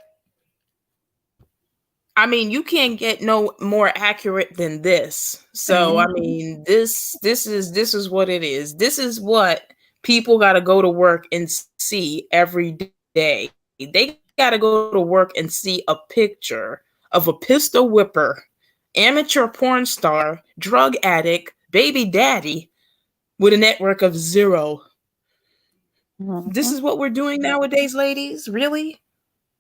Speaker 1: I mean, you can't get no more accurate than this. So I mean, this is what it is. This is what people got to go to work and see every day. They got to go to work and see a picture of a pistol whipper, amateur porn star, drug addict, baby daddy with a network of 0. This is what we're doing nowadays, ladies. Really?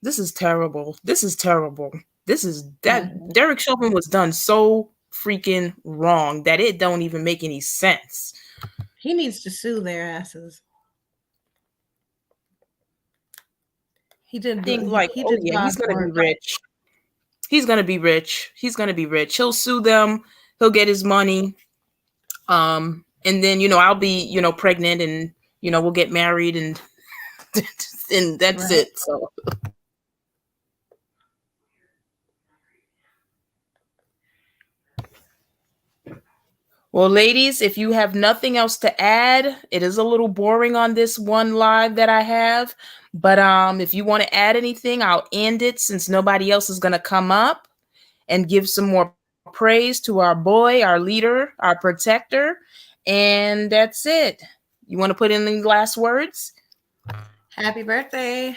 Speaker 1: This is terrible. This is terrible. This is that Derek Chauvin was done so freaking wrong that it don't even make any sense.
Speaker 2: He needs to sue their asses. He did
Speaker 1: Think like,
Speaker 2: he
Speaker 1: oh
Speaker 2: did
Speaker 1: yeah, he's
Speaker 2: God's
Speaker 1: gonna be
Speaker 2: work.
Speaker 1: rich. He's gonna be rich. He's gonna be rich. He'll sue them. He'll get his money. And then I'll be pregnant, and we'll get married, and and that's
Speaker 2: Right.
Speaker 1: it. So. Well, ladies, if you have nothing else to add, it is a little boring on this one live that I have. But if you want to add anything, I'll end it since nobody else is going to come up and give some more praise to our boy, our leader, our protector. And that's it. You want to put in the last words?
Speaker 2: Happy birthday.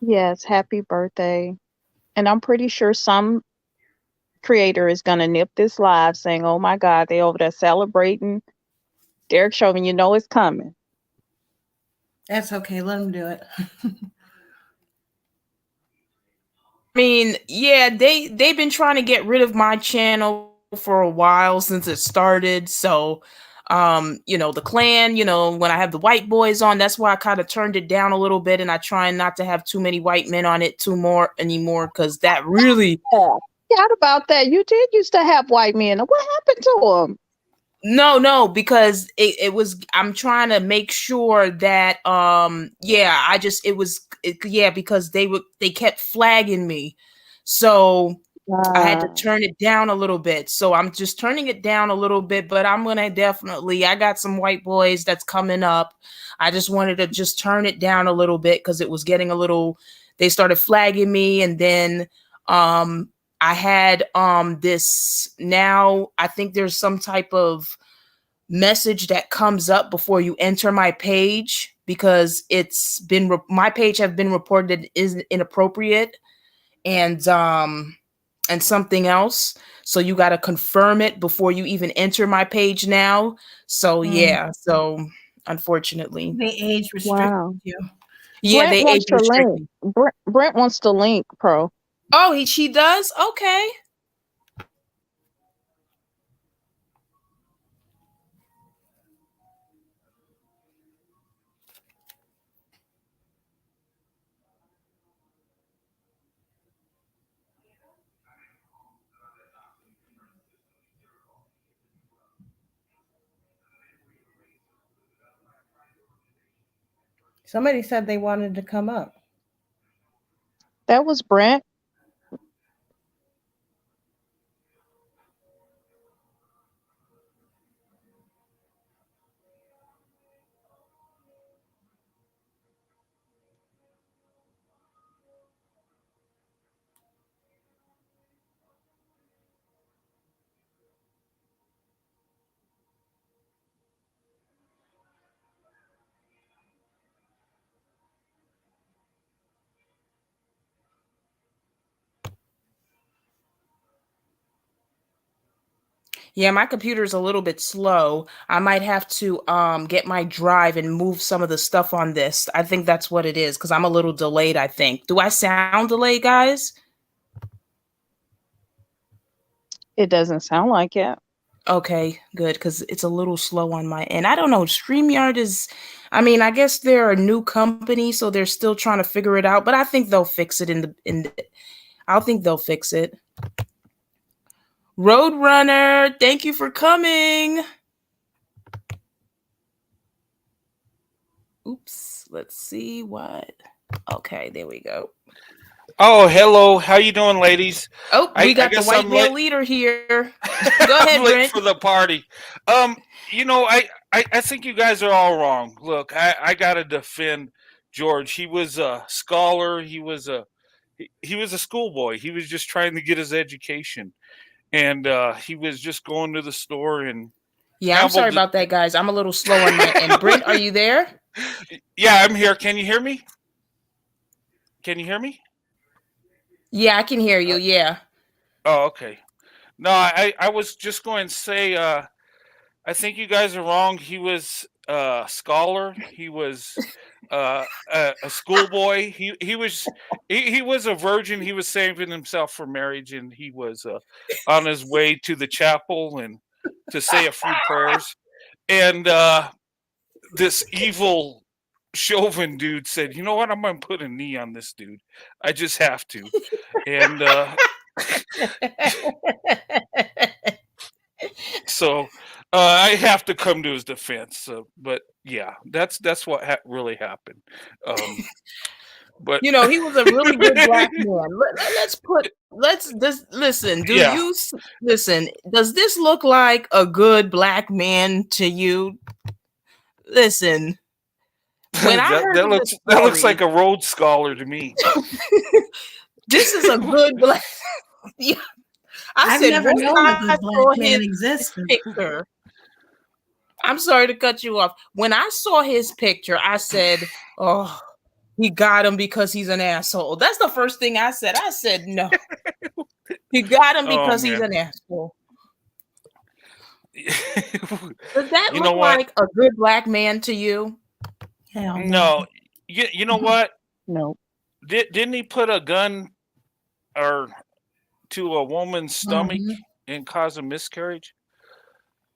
Speaker 4: Yes, happy birthday. And I'm pretty sure some creator is going to nip this live saying, oh my God, they over there celebrating Derek Chauvin. You know it's coming.
Speaker 2: That's okay. Let him do it.
Speaker 1: I mean, yeah, they've been trying to get rid of my channel for a while since it started. So, the clan, when I have the white boys on, that's why I kind of turned it down a little bit, and I try not to have too many white men on it anymore, because that really.
Speaker 4: Forgot about that. You did used to have white men. What happened to them?
Speaker 1: No, because it was. I'm trying to make sure that because they kept flagging me, so I had to turn it down a little bit. So I'm just turning it down a little bit, but I'm gonna I got some white boys that's coming up. I just wanted to just turn it down a little bit because it was getting a little. They started flagging me, and then I had this. Now I think there's some type of message that comes up before you enter my page, because it's been my page have been reported is inappropriate and something else. So you got to confirm it before you even enter my page now. So yeah, so unfortunately
Speaker 2: They age restrict you.
Speaker 1: Yeah,
Speaker 4: Brent
Speaker 1: they
Speaker 4: wants
Speaker 1: age
Speaker 4: to
Speaker 1: restrict
Speaker 4: link.
Speaker 1: me.
Speaker 4: Brent wants to link, Pro.
Speaker 1: Oh, she does? Okay.
Speaker 2: Somebody said they wanted to come up.
Speaker 4: That was Brent.
Speaker 1: Yeah, my computer's a little bit slow. I might have to get my drive and move some of the stuff on this. I think that's what it is because I'm a little delayed, I think. Do I sound delayed, guys?
Speaker 4: It doesn't sound like it.
Speaker 1: Okay, good, because it's a little slow on my end. I don't know. StreamYard is, I mean, I guess they're a new company, so they're still trying to figure it out, but I think they'll fix it I think they'll fix it. Roadrunner, thank you for coming. Oops, let's see what. Okay, there we go.
Speaker 5: Oh, hello. How you doing, ladies?
Speaker 1: Oh, we got the
Speaker 5: guess
Speaker 1: white
Speaker 5: I'm
Speaker 1: male
Speaker 5: late.
Speaker 1: leader here. Go ahead,
Speaker 5: I'm late
Speaker 1: Brent.
Speaker 5: for the party. I think you guys are all wrong. Look, I gotta defend George. He was a scholar. He was a schoolboy. He was just trying to get his education, and he was just going to the store and
Speaker 1: Yeah, I'm sorry
Speaker 5: gambled.
Speaker 1: about that, guys. I'm a little slow on my end. Brent, are you there?
Speaker 5: Yeah, I'm here. Can you hear me? Can you hear me?
Speaker 1: Yeah, I can hear you. Yeah.
Speaker 5: Oh, okay. No, I was just going to say, I think you guys are wrong. He was a scholar. He was a schoolboy. He was a virgin. He was saving himself for marriage, and he was on his way to the chapel and to say a few prayers. And this evil Chauvin dude said, "You know what? I'm going to put a knee on this dude. I just have to." And so I have to come to his defense. But yeah, that's what really happened. But
Speaker 1: You know, he was a really good black man. Listen.
Speaker 5: yeah,
Speaker 1: Listen? Does this look like a good black man to you? Listen, when I heard of this
Speaker 5: that looks
Speaker 1: story,
Speaker 5: like a Rhodes Scholar to me.
Speaker 1: this is a good black. Yeah, I
Speaker 2: I've
Speaker 1: said
Speaker 2: never
Speaker 1: once
Speaker 2: known a
Speaker 1: I
Speaker 2: good black
Speaker 1: saw
Speaker 2: man
Speaker 1: his
Speaker 2: existed.
Speaker 1: picture. I'm sorry to cut you off. When I saw his picture, I said, "Oh, he got him because he's an asshole." That's the first thing I said. I said, "No, he got him
Speaker 5: Oh
Speaker 1: because he's
Speaker 5: man,
Speaker 1: an asshole." Does that
Speaker 5: you
Speaker 1: look
Speaker 5: know what?
Speaker 1: like a good black man to you?
Speaker 2: Hell no.
Speaker 5: No, you know what?
Speaker 4: No.
Speaker 5: Didn't he put a gun or to a woman's stomach
Speaker 2: Mhm.
Speaker 5: and cause a miscarriage?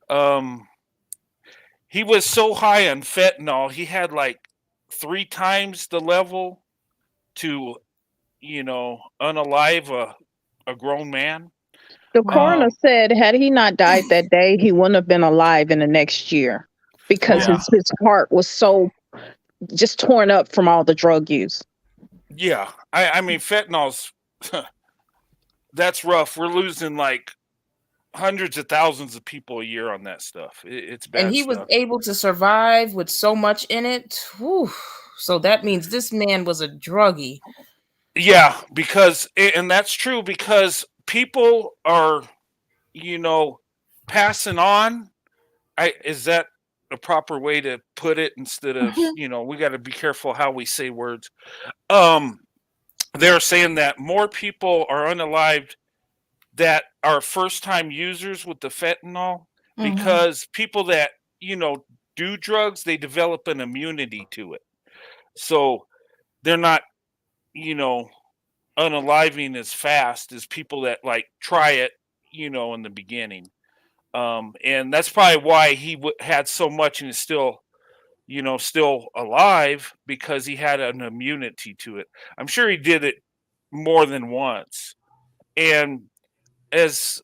Speaker 5: Um, he was so high on fentanyl, he had like 3 times the level to unalive a grown man.
Speaker 4: The
Speaker 2: Right.
Speaker 4: coroner
Speaker 5: Um,
Speaker 4: said had he not died that day, he wouldn't have been alive in the next year because
Speaker 5: yeah,
Speaker 2: Wow.
Speaker 4: his heart was so just torn up from all the drug use.
Speaker 5: yeah. I mean, fentanyl's that's rough. We're losing like hundreds of thousands of people a year on that stuff. It's
Speaker 1: And
Speaker 5: bad
Speaker 1: he was
Speaker 5: stuff.
Speaker 1: able to survive with so much in it. Whew. So that means this man was a druggie.
Speaker 5: Yeah, because and that's true because people are, you know, passing on. I Is that a proper way to put it instead of, we got to be careful how we say words. Um they're saying that more people are unalived that are first time users with the fentanyl
Speaker 2: Mhm.
Speaker 5: because people that, do drugs, they develop an immunity to it. So they're not, you know, unaliving as fast as people that like try it, in the beginning. And that's probably why he had so much and is still, still alive because he had an immunity to it. I'm sure he did it more than once. And as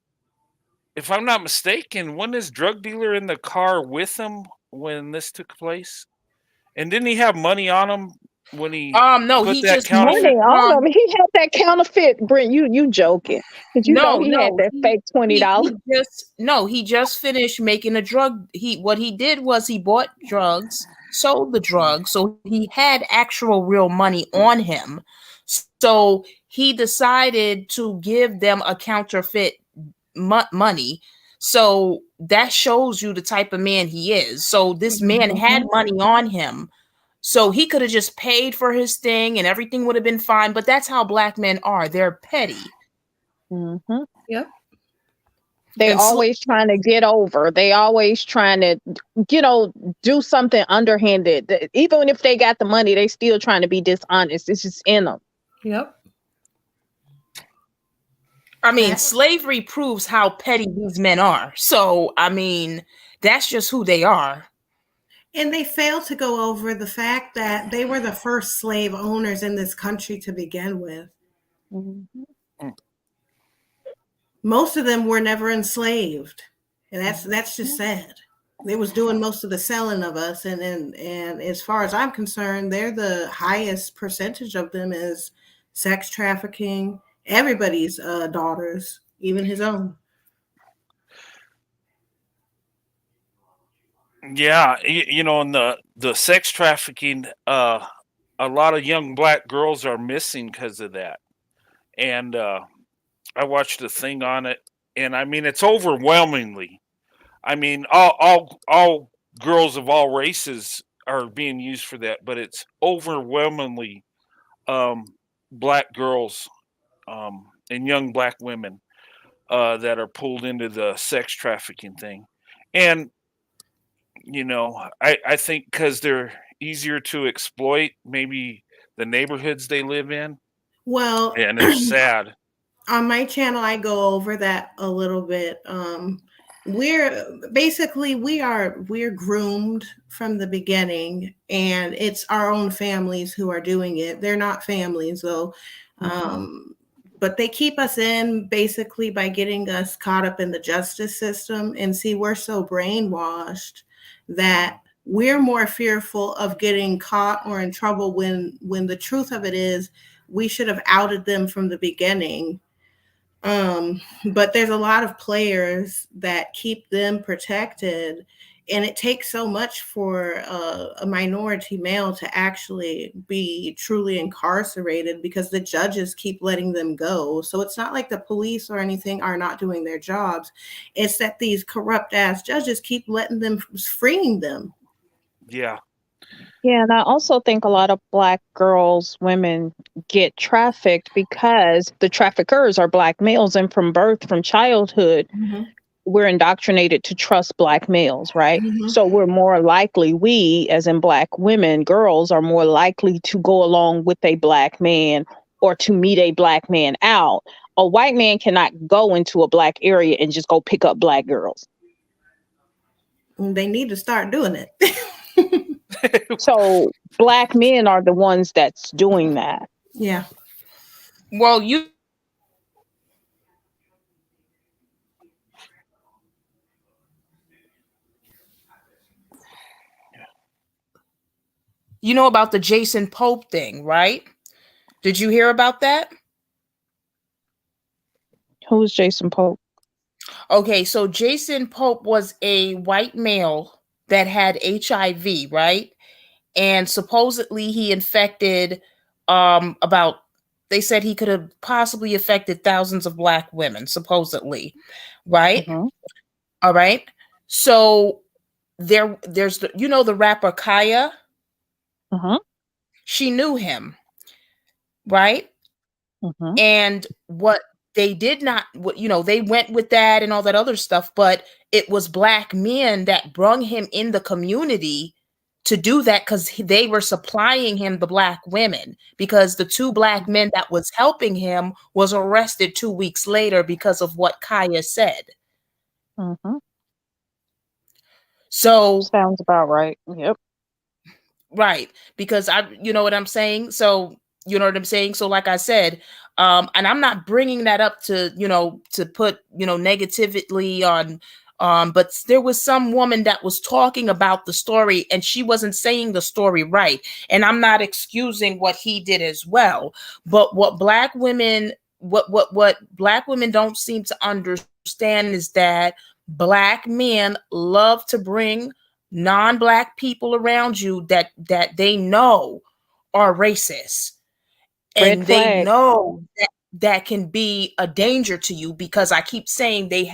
Speaker 5: if I'm not mistaken, wasn't his drug dealer in the car with him when this took place? And didn't he have money on him when he
Speaker 1: No,
Speaker 5: put
Speaker 1: he
Speaker 5: that
Speaker 1: just
Speaker 5: counterfeit?
Speaker 4: Money
Speaker 1: finished
Speaker 4: on him. He had that counterfeit. Brent, you joking? Because you know
Speaker 1: no,
Speaker 4: he had
Speaker 1: no,
Speaker 4: that fake $20.
Speaker 1: he just finished making a drug. What he did was he bought drugs, sold the drugs, so he had actual real money on him. So he decided to give them a counterfeit money. So that shows you the type of man he is. So this man had
Speaker 2: Mhm.
Speaker 1: money on him. So he could have just paid for his thing and everything would have been fine. But that's how black men are. They're petty.
Speaker 4: Mm-hmm.
Speaker 2: Yep.
Speaker 4: They
Speaker 1: And
Speaker 4: always trying to get over. They always trying to, do something underhanded. Even if they got the money, they still trying to be dishonest. It's just in them.
Speaker 2: Yep.
Speaker 1: I mean,
Speaker 2: That-
Speaker 1: slavery proves how petty these men are. So, I mean, that's just who they are.
Speaker 2: And they fail to go over the fact that they were the first slave owners in this country to begin with.
Speaker 4: Mhm.
Speaker 2: Most of them were never enslaved, and that's just sad. They was doing most of the selling of us, and as far as I'm concerned, they're the highest percentage of them is sex trafficking. Everybody's daughters, even his own.
Speaker 5: Yeah, and the sex trafficking, a lot of young black girls are missing because of that. And I watched a thing on it, and I mean, it's overwhelmingly. I mean, all girls of all races are being used for that, but it's overwhelmingly um, black girls and young black women that are pulled into the sex trafficking thing. And I think because they're easier to exploit, maybe the neighborhoods they live in,
Speaker 2: Well,
Speaker 5: and it's sad.
Speaker 2: on my channel, I go over that a little bit. We're groomed from the beginning, and it's our own families who are doing it. They're not families though. But they keep us in basically by getting us caught up in the justice system. And see, we're so brainwashed that we're more fearful of getting caught or in trouble when the truth of it is we should have outed them from the beginning. But there's a lot of players that keep them protected, and it takes so much for a minority male to actually be truly incarcerated because the judges keep letting them go. So it's not like the police or anything are not doing their jobs. It's that these corrupt ass judges keep letting them, freeing them.
Speaker 5: Yeah.
Speaker 4: Yeah, and I also think a lot of black girls, women get trafficked because the traffickers are black males, and from birth, from childhood, we're indoctrinated to trust black males, right? So we're more likely, we as in black women, girls are more likely to go along with a black man or to meet a black man out. A white man cannot go into a black area and just go pick up black girls.
Speaker 2: They need to start doing it.
Speaker 4: So black men are the ones that's doing that.
Speaker 2: Yeah.
Speaker 1: Well, you know about the Jason Pope thing, right? Did you hear about that?
Speaker 4: Who's Jason Pope?
Speaker 1: Okay, so Jason Pope was a white male that had HIV, right? And supposedly he infected about, they said he could have possibly affected thousands of black women, supposedly, right? All right. So there's the rapper Kaya. She knew him, right? And what they did not, they went with that and all that other stuff, but it was black men that brung him in the community to do that because they were supplying him the black women, because the two black men that was helping him was arrested 2 weeks later because of what Kaya said. So
Speaker 4: sounds about right. Yep.
Speaker 1: Right, because you know what I'm saying? So, you know what I'm saying? So like I said, and I'm not bringing that up to, to put, negatively on, but there was some woman that was talking about the story and she wasn't saying the story right. And I'm not excusing what he did as well. But what black women don't seem to understand is that black men love to bring non-black people around you that they know are racist, and they know that can be a danger to you, because I keep saying they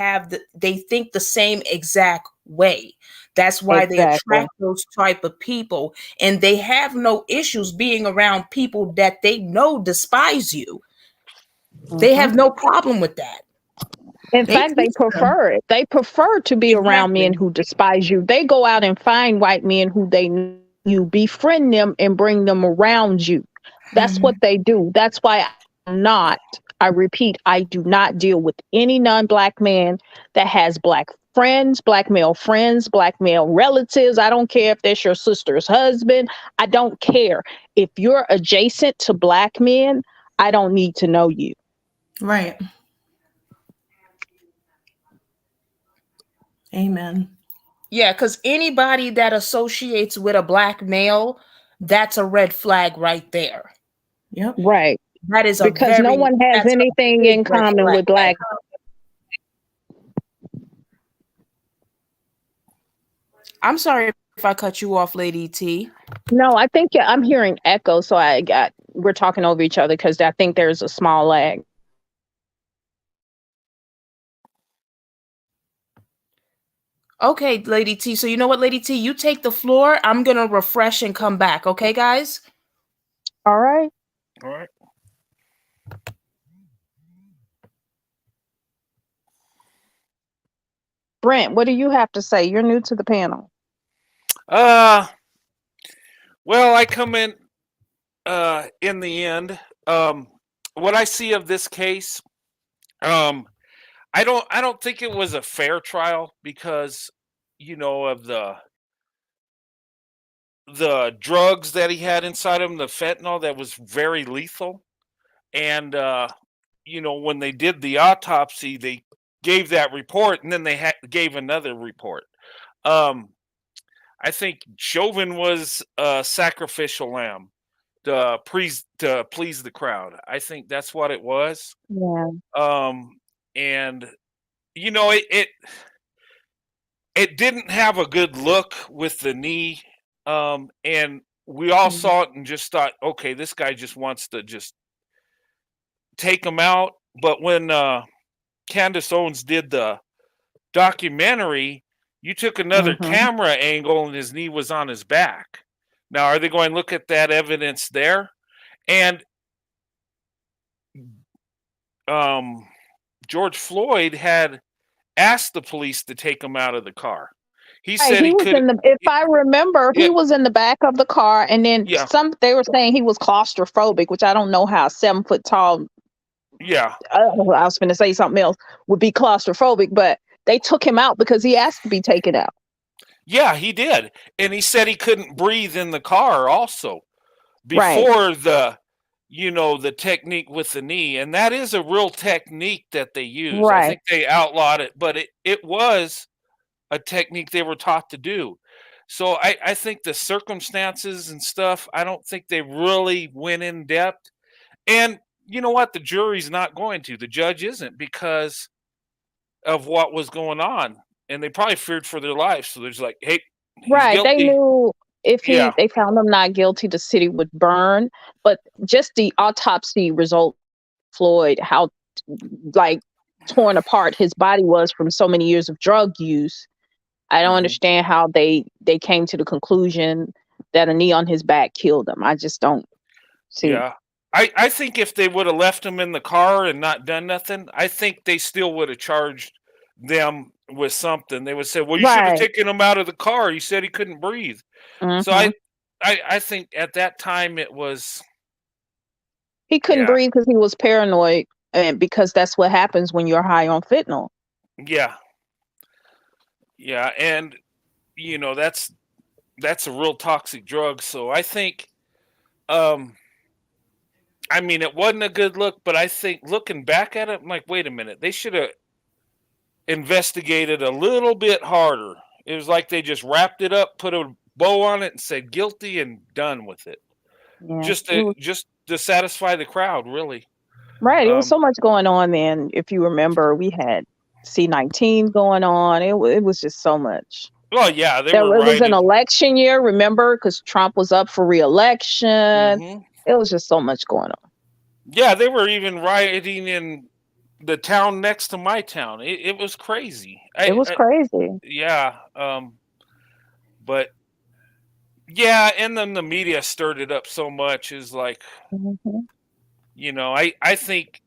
Speaker 1: think the same exact way. That's why they attract those type of people, and they have no issues being around people that they know despise you. They have no problem with that.
Speaker 4: In
Speaker 2: They
Speaker 4: fact, they
Speaker 2: teach them.
Speaker 4: prefer it. They prefer to be around men
Speaker 2: Exactly.
Speaker 4: who despise you. They go out and find white men who they know you, befriend them, and bring them around you. That's what
Speaker 2: Mhm.
Speaker 4: they do. That's why I repeat, I do not deal with any non black man that has black friends, black male relatives. I don't care if that's your sister's husband. I don't care. If you're adjacent to black men, I don't need to know you.
Speaker 2: Right. Amen.
Speaker 1: Yeah, because anybody that associates with a black male, that's a red flag right there.
Speaker 2: Yep.
Speaker 4: Right.
Speaker 1: That is
Speaker 4: Because no one has
Speaker 1: that's a
Speaker 4: anything
Speaker 1: big
Speaker 4: in
Speaker 1: red
Speaker 4: common
Speaker 1: flag.
Speaker 4: with black.
Speaker 1: I'm sorry if I cut you off, Lady T.
Speaker 4: No, I think I'm hearing echo, so we're talking over each other because I think there's a small lag.
Speaker 1: Okay, Lady T. So you know what, Lady T? You take the floor. I'm going to refresh and come back. Okay, guys?
Speaker 4: All right.
Speaker 5: All right.
Speaker 4: Brent, what do you have to say? You're new to the panel.
Speaker 5: Well, I come in the end. What I see of this case, I don't think it was a fair trial because, of the drugs that he had inside him, the fentanyl that was very lethal. And when they did the autopsy, they gave that report, and then they gave another report. Um, I think Chauvin was a sacrificial lamb to please the crowd. I think that's what it was.
Speaker 4: Yeah.
Speaker 5: And it didn't have a good look with the knee. And we all
Speaker 4: Mhm.
Speaker 5: saw it and just thought, okay, this guy just wants to just take him out. But when Candace Owens did the documentary, you took another
Speaker 4: Mhm.
Speaker 5: camera angle and his knee was on his back. Now, are they going to look at that evidence there? And George Floyd had asked the police to take him out of the car. He
Speaker 4: Right,
Speaker 5: said
Speaker 4: he
Speaker 5: he
Speaker 4: was
Speaker 5: could.
Speaker 4: in the. If I remember,
Speaker 5: Yeah,
Speaker 4: he was in the back of the car, and then
Speaker 5: yeah,
Speaker 4: they were saying he was claustrophobic, which I don't know how 7 foot tall.
Speaker 5: yeah,
Speaker 4: I was going to say something else would be claustrophobic, but they took him out because he asked to be taken out.
Speaker 5: yeah. He did, and he said he couldn't breathe in the car also
Speaker 4: Right.
Speaker 5: before the technique with the knee, and that is a real technique that they use. I
Speaker 4: Right.
Speaker 5: think they outlawed it, but it was a technique they were taught to do. So I think the circumstances and stuff, I don't think they really went in depth. And you know what? The jury's not going to. The judge isn't because of what was going on. And they probably feared for their lives. So they're just like, hey, he's
Speaker 4: Right. They
Speaker 5: guilty.
Speaker 4: knew if
Speaker 5: Yeah.
Speaker 4: they found him not guilty, the city would burn. But just the autopsy result, Floyd, how like torn apart his body was from so many years of drug use. I don't
Speaker 5: Mhm.
Speaker 4: understand how they came to the conclusion that a knee on his back killed him. I just don't see.
Speaker 5: Yeah. I think if they would have left him in the car and not done nothing, I think they still would have charged them with something. They would say, well, you should have
Speaker 4: Right.
Speaker 5: taken him out of the car. He said he couldn't breathe. So
Speaker 4: Hmm.
Speaker 5: I think at that time it was,
Speaker 4: He couldn't
Speaker 5: yeah,
Speaker 4: breathe because he was paranoid, and because that's what happens when you're high on fentanyl.
Speaker 5: yeah, yeah. And, that's a real toxic drug. So I think, um, I mean, it wasn't a good look, but I think looking back at it, I'm like, wait a minute, they should have investigated a little bit harder. It was like they just wrapped it up, put a bow on it, and said guilty and done with it.
Speaker 4: Yeah,
Speaker 5: Just
Speaker 4: it
Speaker 5: to
Speaker 4: was
Speaker 5: just to satisfy the crowd, really.
Speaker 4: right. It was
Speaker 5: Um,
Speaker 4: so much going on then. If you remember, we had C-19 going on. It was just so much.
Speaker 5: well, yeah, they
Speaker 4: There
Speaker 5: were
Speaker 4: it was an
Speaker 5: riding.
Speaker 4: election year, remember, because Trump was up for reelection.
Speaker 5: Hmm.
Speaker 4: It was just so much going on.
Speaker 5: Yeah, they were even rioting in the town next to my town. It was crazy.
Speaker 4: It was crazy.
Speaker 5: Yeah. But yeah, and then the media stirred it up so much. Is like,
Speaker 4: Hmm.
Speaker 5: I think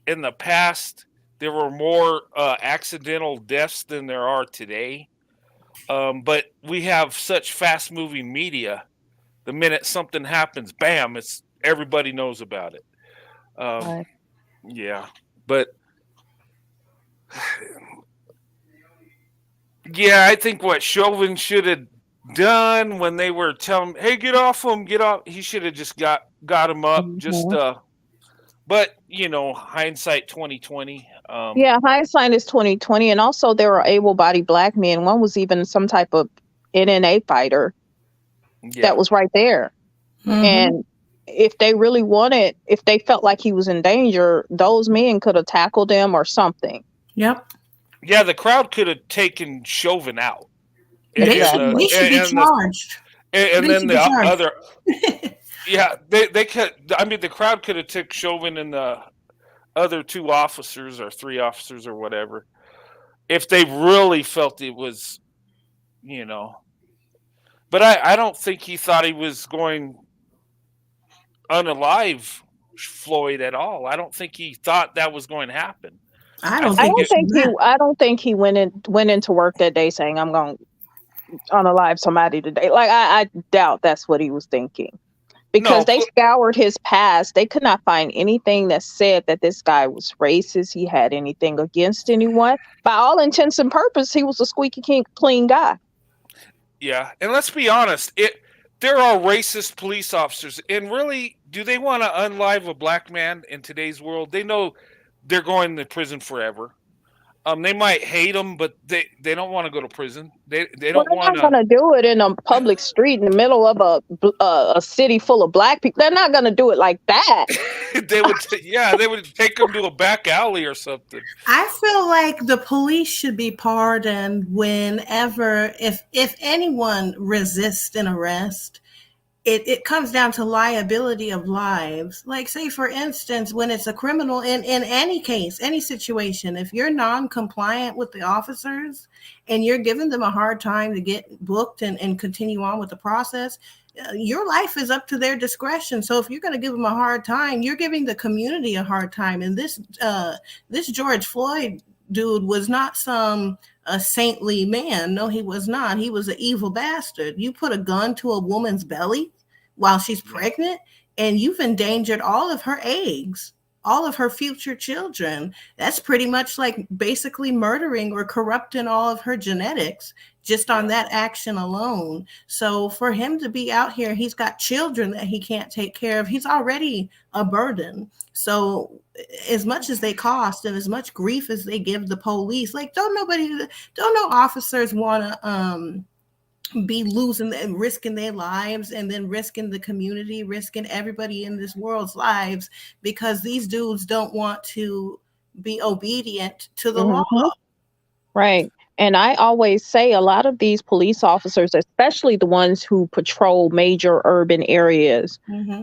Speaker 5: in the past there were more accidental deaths than there are today. But we have such fast moving media. The minute something happens, bam, it's everybody knows about it.
Speaker 4: Right.
Speaker 5: Yeah, but yeah, I think what Chauvin should have done when they were telling, "Hey, get off him, get off," he should have just got him up. Just
Speaker 4: Mhm.
Speaker 5: but hindsight 2020.
Speaker 4: Yeah, hindsight is 2020, and also there were able-bodied black men. One was even some type of NNA fighter
Speaker 5: Yeah,
Speaker 4: that was right there. And if they really wanted, if they felt like he was in danger, those men could have tackled him or something.
Speaker 2: Yep.
Speaker 5: yeah. The crowd could have taken Chauvin out, and,
Speaker 2: They
Speaker 5: and
Speaker 2: should,
Speaker 5: the
Speaker 4: Exactly.
Speaker 2: they should be
Speaker 5: and the
Speaker 2: charged.
Speaker 5: and
Speaker 2: They
Speaker 5: then
Speaker 2: should
Speaker 5: the
Speaker 2: be charged.
Speaker 5: other. Yeah, they could. I mean, the crowd could have took Chauvin and the other two officers or three officers or whatever if they really felt it was, you know. But I don't think he thought he was going unalive Floyd at all. I don't think he thought that was going to happen.
Speaker 2: I
Speaker 5: I
Speaker 2: don't
Speaker 4: I
Speaker 5: think
Speaker 2: think
Speaker 4: don't
Speaker 5: it.
Speaker 2: so.
Speaker 4: think he. I don't think he went into work that day saying, "I'm going to unalive somebody today." Like I doubt that's what he was thinking, because
Speaker 5: No,
Speaker 4: they scoured his past. They could not find anything that said that this guy was racist. He had anything against anyone. By all intents and purposes, he was a squeaky clean guy.
Speaker 5: yeah, and let's be honest. There are racist police officers, and really, do they want to unlive a black man in today's world? They know they're going to prison forever. They might hate him, but they don't want to go to prison. They
Speaker 4: Well,
Speaker 5: don't
Speaker 4: they're
Speaker 5: want
Speaker 4: not
Speaker 5: to.
Speaker 4: going to do it in a public street in the middle of a city full of black people. They're not going to do it like that.
Speaker 5: They would, they would take him to a back alley or something.
Speaker 2: I feel like the police should be pardoned whenever, if anyone resists an arrest, it comes down to liability of lives. Like, say, for instance, when it's a criminal in any case, any situation, if you're non-compliant with the officers and you're giving them a hard time to get booked and continue on with the process, your life is up to their discretion. So if you're going to give them a hard time, you're giving the community a hard time. And this George Floyd dude was not some a saintly man. No, he was not. He was an evil bastard. You put a gun to a woman's belly while she's pregnant, and you've endangered all of her eggs, all of her future children. That's pretty much like basically murdering or corrupting all of her genetics just on that action alone. So for him to be out here, he's got children that he can't take care of. He's already a burden. So as much as they cost and as much grief as they give the police, like don't no officers want to be losing and risking their lives and then risking the community, risking everybody in this world's lives because these dudes don't want to be obedient to the law.
Speaker 4: Right. And I always say a lot of these police officers, especially the ones who patrol major urban areas,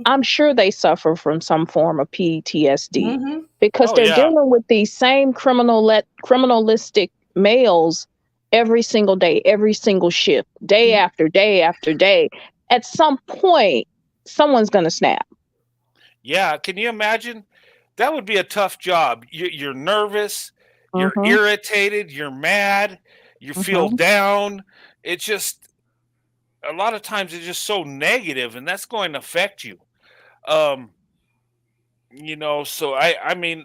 Speaker 4: I'm sure they suffer from some form of PTSD because they're dealing with these same criminalistic males every single day, every single shift, day after day after day. At some point, someone's going to snap.
Speaker 5: Yeah. Can you imagine? That would be a tough job. You're nervous. You're irritated. You're mad. You feel down. It's just a lot of times it's just so negative, and that's going to affect you. So I mean,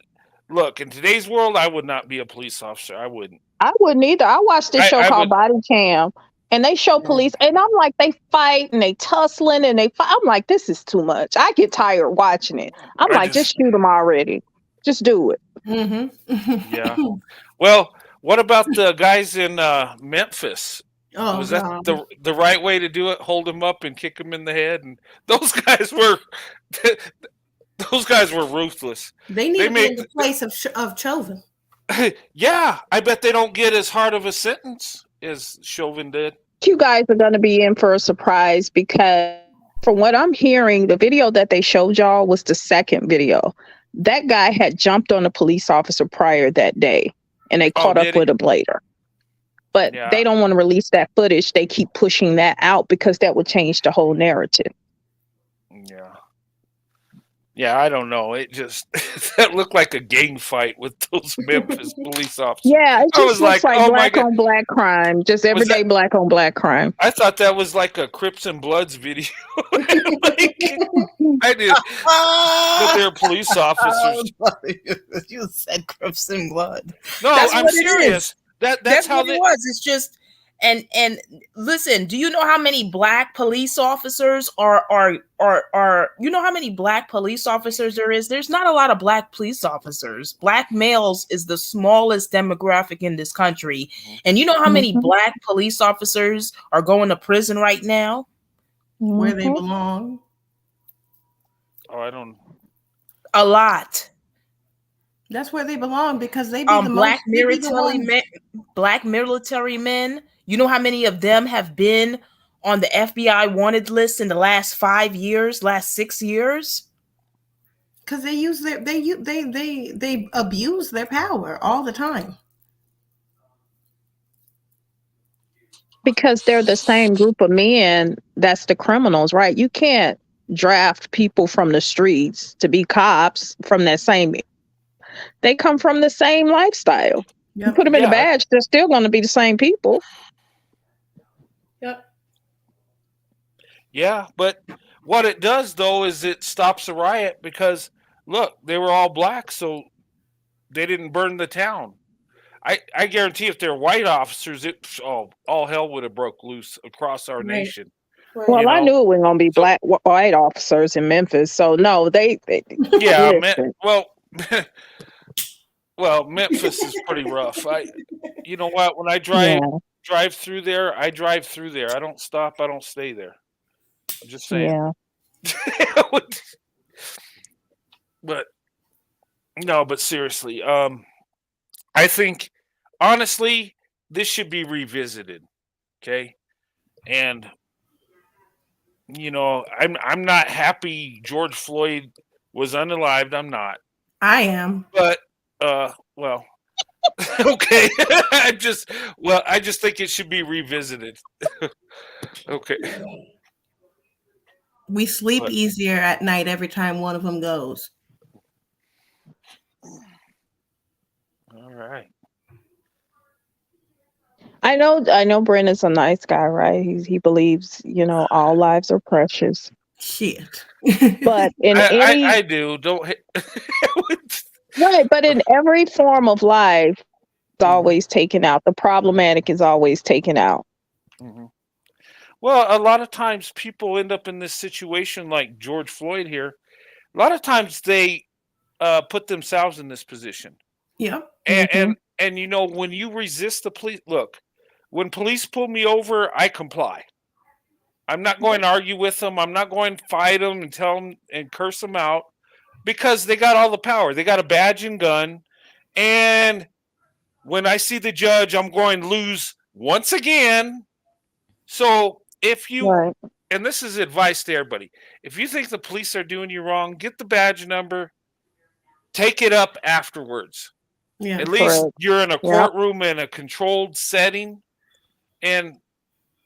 Speaker 5: look, in today's world, I would not be a police officer. I wouldn't.
Speaker 4: I wouldn't either. I watched this show called Body Cam, and they show police, and I'm like, they fight and they tussling and they fight. I'm like, this is too much. I get tired watching it. I'm like, just shoot them already. Just do it.
Speaker 5: Yeah. Well, what about the guys in Memphis? Was that the right way to do it? Hold them up and kick them in the head, and those guys were ruthless.
Speaker 2: They need to be in the place of Chauvin.
Speaker 5: Yeah, I bet they don't get as hard of a sentence as Chauvin did.
Speaker 4: You guys are going to be in for a surprise because from what I'm hearing, the video that they showed y'all was the second video. That guy had jumped on a police officer prior that day, and they caught up with him later. But they don't want to release that footage. They keep pushing that out because that would change the whole narrative.
Speaker 5: Yeah. Yeah, I don't know. It just that looked like a gang fight with those Memphis police officers.
Speaker 4: Yeah, it
Speaker 5: I
Speaker 4: just
Speaker 5: was
Speaker 4: looks like
Speaker 5: oh my
Speaker 4: black
Speaker 5: god,
Speaker 4: on black crime, just
Speaker 5: was
Speaker 4: everyday
Speaker 5: that?
Speaker 4: black on black crime.
Speaker 5: I thought that was like a Crips and Bloods video. Like, I did, but
Speaker 1: Ah,
Speaker 5: they're police officers.
Speaker 1: you said Crips and Blood.
Speaker 5: No,
Speaker 1: That's
Speaker 5: I'm
Speaker 1: what it is.
Speaker 5: serious. That's
Speaker 1: That's
Speaker 5: how
Speaker 1: what
Speaker 5: they.
Speaker 1: it was. It's just and listen, do you know how many black police officers are you know how many black police officers there is? There's not a lot of black police officers. Black males is the smallest demographic in this country. And you know how many
Speaker 4: Mhm.
Speaker 1: black police officers are going to prison right now?
Speaker 2: Where they
Speaker 4: Mhm.
Speaker 2: belong.
Speaker 5: Oh, I don't.
Speaker 1: A lot.
Speaker 2: That's where they belong because they be the
Speaker 1: Black
Speaker 2: most. They be the
Speaker 1: military
Speaker 2: ones.
Speaker 1: men, black military men. You know how many of them have been on the FBI wanted list in the last 5 years, last 6 years?
Speaker 2: Because they use they abuse their power all the time.
Speaker 4: Because they're the same group of men that's the criminals, right? You can't draft people from the streets to be cops from that same. They come from the same lifestyle. You
Speaker 2: Yep.
Speaker 4: put them in a
Speaker 5: Yeah,
Speaker 4: badge, they're still going to be the same people.
Speaker 2: Yep.
Speaker 5: yeah, but what it does though is it stops a riot because look, they were all black, so they didn't burn the town. I guarantee if they're white officers, all hell would have broke loose across our
Speaker 2: Right.
Speaker 5: nation.
Speaker 2: Right.
Speaker 4: Well,
Speaker 5: You
Speaker 4: I
Speaker 5: know,
Speaker 4: knew it was going to be
Speaker 5: so
Speaker 4: black white officers in Memphis. So no, they
Speaker 5: yeah,
Speaker 4: listen.
Speaker 5: well, Memphis is pretty rough. You know what? When I
Speaker 4: Yeah,
Speaker 5: drive through there, I drive through there. I don't stop. I don't stay there. I'm just saying.
Speaker 4: yeah.
Speaker 5: But no, but seriously, I think honestly this should be revisited. Okay, and you know, I'm not happy George Floyd was unalived. I'm not,
Speaker 2: I am.
Speaker 5: but well, okay. I just think it should be revisited. Okay,
Speaker 2: We sleep
Speaker 5: but
Speaker 2: easier at night every time one of them goes.
Speaker 5: all right.
Speaker 4: I know Brandon's a nice guy, right? He believes, all lives are precious.
Speaker 2: Shit.
Speaker 4: But in
Speaker 5: I
Speaker 4: any
Speaker 5: do. Don't hit.
Speaker 4: right, but in every form of life, it's
Speaker 5: Mhm,
Speaker 4: always taken out. The problematic is always taken out.
Speaker 5: mhm. Well, a lot of times people end up in this situation like George Floyd here. A lot of times they put themselves in this position.
Speaker 2: Yep.
Speaker 5: And,
Speaker 4: Hmm.
Speaker 5: and when you resist the police, look, when police pull me over, I comply. I'm not going to argue with them. I'm not going to fight them and tell them and curse them out because they got all the power. They got a badge and gun. And when I see the judge, I'm going to lose once again. So if you,
Speaker 4: Right.
Speaker 5: and this is advice to everybody, if you think the police are doing you wrong, get the badge number, take it up afterwards.
Speaker 2: Yeah.
Speaker 5: At least
Speaker 4: Correct.
Speaker 5: you're in a
Speaker 4: Yep.
Speaker 5: courtroom in a controlled setting, and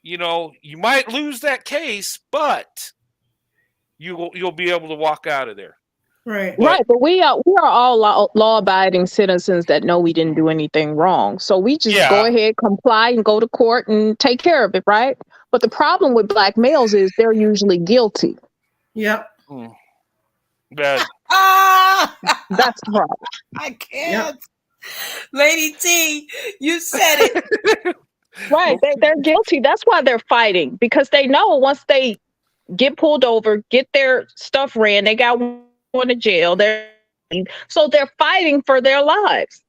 Speaker 5: you might lose that case, but you'll be able to walk out of there.
Speaker 2: Right.
Speaker 5: But
Speaker 4: Right, but we are all law-abiding citizens that know we didn't do anything wrong. So we just go
Speaker 5: yeah,
Speaker 4: ahead, comply, and go to court and take care of it, right? But the problem with black males is they're usually guilty.
Speaker 2: Yep.
Speaker 5: bad.
Speaker 1: Ah,
Speaker 4: That's the problem.
Speaker 1: I can't. Lady T, you said it.
Speaker 4: Right, they're guilty. That's why they're fighting, because they know once they get pulled over, get their stuff ran, they got going to jail. So they're fighting for their lives.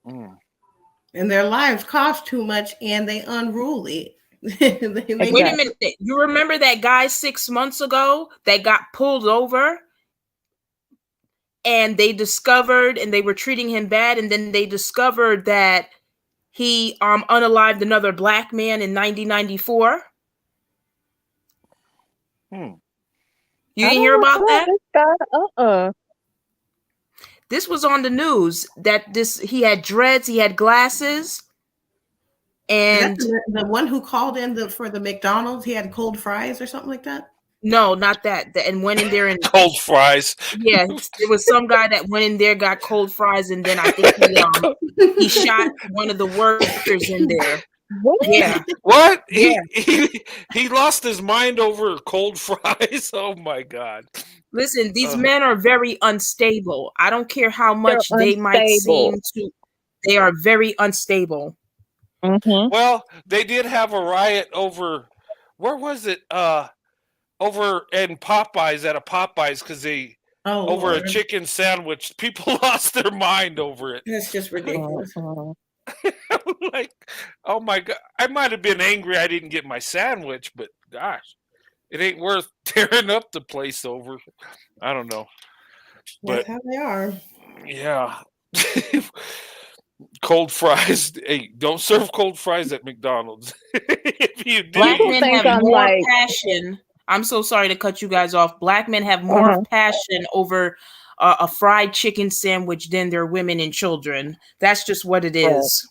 Speaker 5: Mm.
Speaker 2: And their lives cost too much and they unruly. They
Speaker 1: Wait a
Speaker 2: make
Speaker 1: minute. You remember that guy 6 months ago that got pulled over and they discovered and they were treating him bad, and then they discovered that he unalived another black man in 1994?
Speaker 5: Hmm.
Speaker 1: You
Speaker 4: I
Speaker 1: didn't
Speaker 4: don't
Speaker 1: hear about
Speaker 4: know
Speaker 1: that?
Speaker 4: this guy.
Speaker 1: This was on the news that he had dreads, he had glasses,
Speaker 2: Is that
Speaker 1: and
Speaker 2: the one who called in for the McDonald's? He had cold fries or something like that.
Speaker 1: No, not that. And went in there and
Speaker 5: Cold fries.
Speaker 1: yeah, there was some guy that went in there, got cold fries, and then I think he shot one of the workers in there.
Speaker 4: What?
Speaker 1: Yeah,
Speaker 5: What?
Speaker 1: yeah.
Speaker 5: He lost his mind over cold fries. Oh my god.
Speaker 1: Listen, these
Speaker 5: Uh,
Speaker 1: men are very unstable. I don't care how
Speaker 4: They're
Speaker 1: much they might seem
Speaker 4: unstable.
Speaker 1: to. They are very unstable.
Speaker 4: Mm-hmm.
Speaker 5: well, they did have a riot over where was it? Over in Popeyes at a Popeyes because they
Speaker 2: Oh
Speaker 5: over a
Speaker 2: Lord,
Speaker 5: chicken sandwich. People lost their mind over it.
Speaker 2: that's just ridiculous.
Speaker 5: Like, oh my god, I might have been angry I didn't get my sandwich, but gosh, it ain't worth tearing up the place over. I don't know,
Speaker 2: That's
Speaker 5: but
Speaker 2: how they are.
Speaker 5: yeah. Cold fries. Hey, don't serve cold fries at McDonald's. If you do,
Speaker 1: Black
Speaker 4: People
Speaker 5: you
Speaker 1: men
Speaker 4: think
Speaker 1: have
Speaker 4: I'm
Speaker 1: more
Speaker 4: like,
Speaker 1: passion. I'm so sorry to cut you guys off. Black men have more
Speaker 4: uh-huh.
Speaker 1: passion over a fried chicken sandwich than their women and children. That's just what it
Speaker 4: Right.
Speaker 1: is.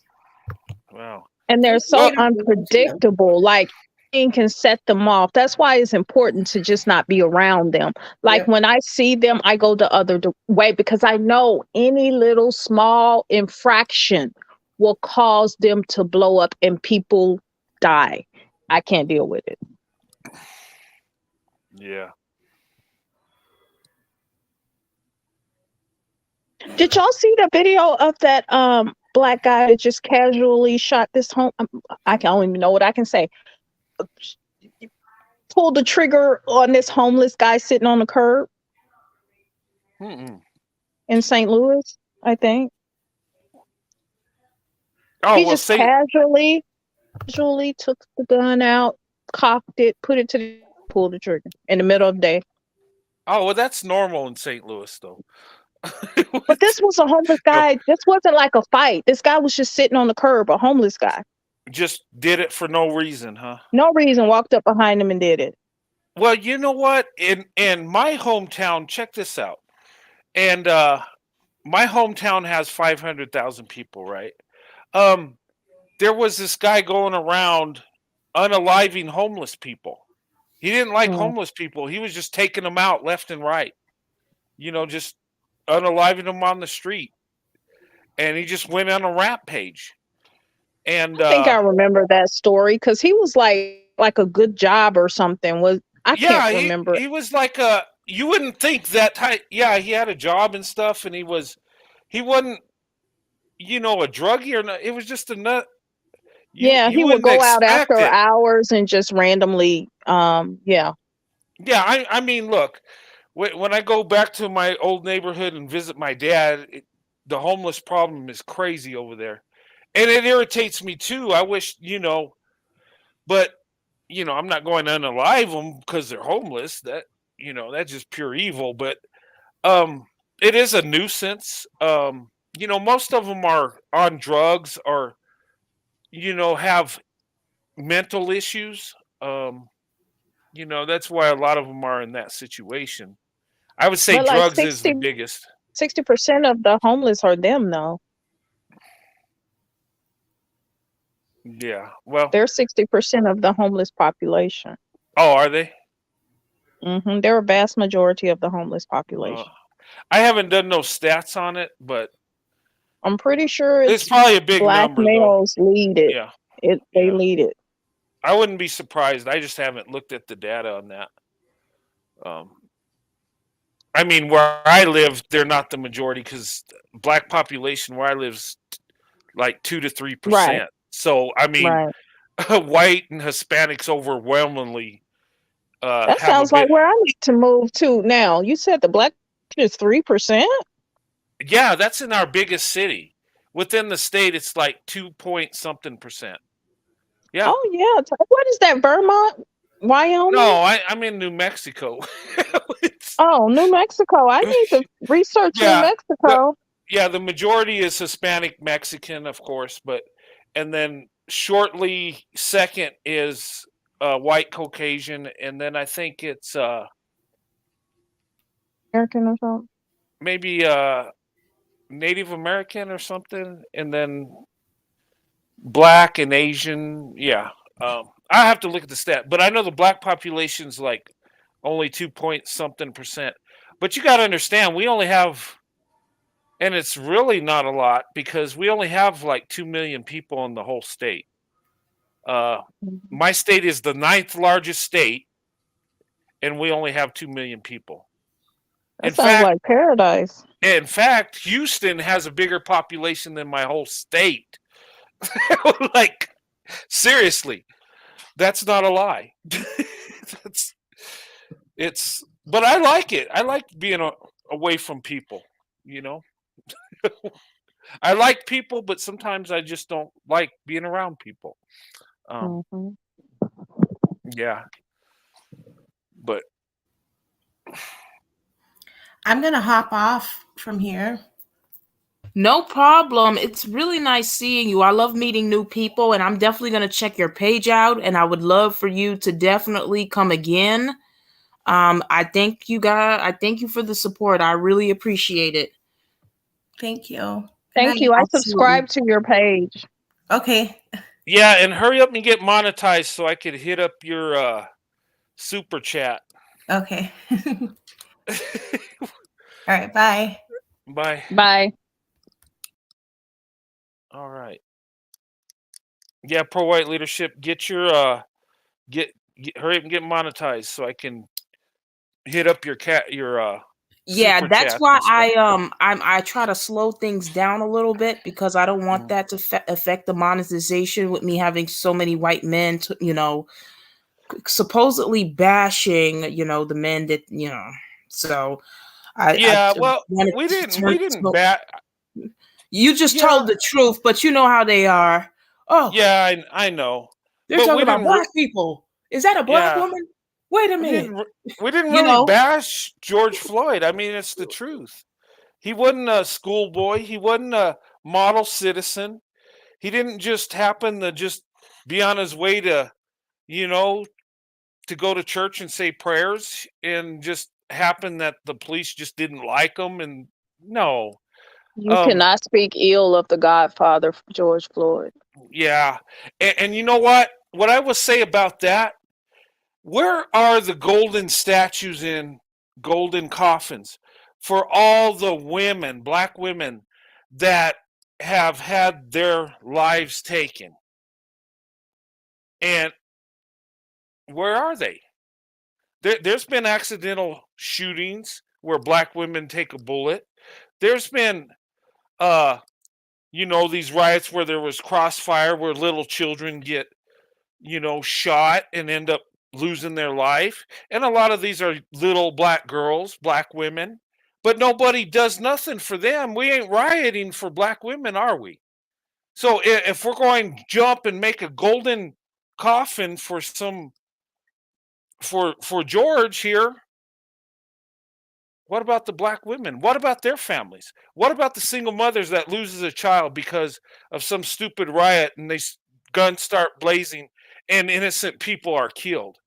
Speaker 5: wow.
Speaker 4: And they're
Speaker 5: Well,
Speaker 4: so unpredictable. Like anything can set them off. That's why it's important to just not be around them. Like
Speaker 2: Yep.
Speaker 4: when I see them, I go the other way because I know any little small infraction will cause them to blow up and people die. I can't deal with it.
Speaker 5: yeah.
Speaker 4: Did y'all see the video of that black guy that just casually shot this home? I don't even know what I can say. Pulled the trigger on this homeless guy sitting on the curb
Speaker 5: Mm-mm.
Speaker 4: in St. Louis, I think.
Speaker 5: Oh
Speaker 4: He
Speaker 5: well,
Speaker 4: just
Speaker 5: say
Speaker 4: casually took the gun out, cocked it, put it to the pulled the trigger in the middle of the day.
Speaker 5: oh well, that's normal in St. Louis though.
Speaker 4: But this was a homeless
Speaker 5: No,
Speaker 4: guy. This wasn't like a fight. This guy was just sitting on the curb, a homeless guy.
Speaker 5: just did it for no reason, huh?
Speaker 4: No reason, walked up behind him and did it.
Speaker 5: Well, you know what? In my hometown, check this out. And my hometown has 500,000 people, right? Um, there was this guy going around unaliving homeless people. He didn't like
Speaker 4: Mm.
Speaker 5: homeless people. He was just taking them out left and right. Just unaliving them on the street. And he just went on a rampage. And
Speaker 4: I think I remember that story because he was like a good job or something. Was I can't
Speaker 5: yeah, he
Speaker 4: remember.
Speaker 5: he was like a you wouldn't think that type. Yeah, he had a job and stuff, and he wasn't a druggie or not. It was just a nut.
Speaker 4: Yeah,
Speaker 5: You
Speaker 4: he would
Speaker 5: wouldn't
Speaker 4: go out
Speaker 5: expect
Speaker 4: after
Speaker 5: it.
Speaker 4: hours and just randomly yeah.
Speaker 5: Yeah, I mean, look, when I go back to my old neighborhood and visit my dad, the homeless problem is crazy over there, and it irritates me too. I wish but I'm not going to unalive them because they're homeless. That's just pure evil. But um, it is a nuisance. Most of them are on drugs or have mental issues. That's why a lot of them are in that situation. I would say
Speaker 4: But like
Speaker 5: drugs is the biggest.
Speaker 4: 60% of the homeless are them though.
Speaker 5: Yeah. Well,
Speaker 4: They're 60% of the homeless population.
Speaker 5: oh, are they?
Speaker 4: They're a vast majority of the homeless
Speaker 5: Uh,
Speaker 4: population.
Speaker 5: I haven't done no stats on it, but
Speaker 4: I'm pretty sure
Speaker 5: it's
Speaker 4: it's
Speaker 5: probably a big
Speaker 4: black
Speaker 5: number, though.
Speaker 4: males lead it.
Speaker 5: Yeah.
Speaker 4: They
Speaker 5: Yeah.
Speaker 4: lead it.
Speaker 5: I wouldn't be surprised. I just haven't looked at the data on that. Um, I mean, where I live, they're not the majority because black population where I live's like 2 to
Speaker 4: Right,
Speaker 5: 3%. So I mean,
Speaker 4: right.
Speaker 5: white and Hispanics overwhelmingly
Speaker 4: That
Speaker 5: have a
Speaker 4: sounds like
Speaker 5: bit.
Speaker 4: where I need to move to now. You said the black is 3%?
Speaker 5: Yeah, that's in our biggest city. Within the state, it's like 2 point something percent. Yeah.
Speaker 4: Oh yeah. What is that? Vermont?
Speaker 5: No,
Speaker 4: Wyoming?
Speaker 5: I'm in New Mexico. It's-
Speaker 4: Oh, New Mexico. I need to research New
Speaker 5: yeah, the
Speaker 4: Mexico.
Speaker 5: yeah, the majority is Hispanic Mexican, of course, and then shortly second is white Caucasian, and then I think it's
Speaker 4: American or something.
Speaker 5: maybe Native American or something, and then black and Asian. Yeah, I have to look at the stat, but I know the black population's like only 2 point something percent. But you got to understand, we only have, and it's really not a lot because we only have like 2 million people in the whole state. My state is the 9th largest state, and we only have 2 million people.
Speaker 4: That sounds like paradise.
Speaker 5: In fact, Houston has a bigger population than my whole state. Like, seriously, that's not a lie. But I like it. I like being away from people, you know. I like people, but sometimes I just don't like being around people. Yeah. But
Speaker 2: I'm gonna hop off from here.
Speaker 1: No problem. It's really nice seeing you. I love meeting new people, and I'm definitely going to check your page out, and I would love for you to definitely come again. I thank you guys. I thank you for the support. I really appreciate it.
Speaker 2: Thank you.
Speaker 4: Thank you. I subscribe to your page.
Speaker 2: Okay.
Speaker 5: Yeah, and hurry up and get monetized so I could hit up your super chat.
Speaker 2: Okay. All right. Bye.
Speaker 5: Bye.
Speaker 4: Bye.
Speaker 5: All right. Yeah, pro white leadership. Get your hurry up and get monetized so I can hit up your
Speaker 1: Yeah,
Speaker 5: super
Speaker 1: that's
Speaker 5: chats
Speaker 1: why
Speaker 5: and stuff.
Speaker 1: I try to slow things down a little bit because I don't want that to affect the monetization with me having so many white men, supposedly bashing, the men that, so
Speaker 5: Well, we didn't bat.
Speaker 1: You just told the truth, but you know how they are. Oh,
Speaker 5: yeah, I know.
Speaker 1: They're talking about black people. Is that a black woman? Wait a minute.
Speaker 5: We didn't really bash George Floyd. I mean, it's the truth. He wasn't a schoolboy. He wasn't a model citizen. He didn't just happen to just be on his way to, to go to church and say prayers, and just happen that the police just didn't like him. And no.
Speaker 4: You cannot speak ill of the Godfather, George Floyd.
Speaker 5: Yeah. And you know what? What I will say about that, where are the golden statues in golden coffins for all the women, black women, that have had their lives taken? And where are they? There's been accidental shootings where black women take a bullet. There's been these riots where there was crossfire where little children get shot and end up losing their life. And a lot of these are little black girls, black women, but nobody does nothing for them. We ain't rioting for black women, are we? So if we're going to jump and make a golden coffin for George here, what about the black women? What about their families? What about the single mothers that loses a child because of some stupid riot and guns start blazing and innocent people are killed?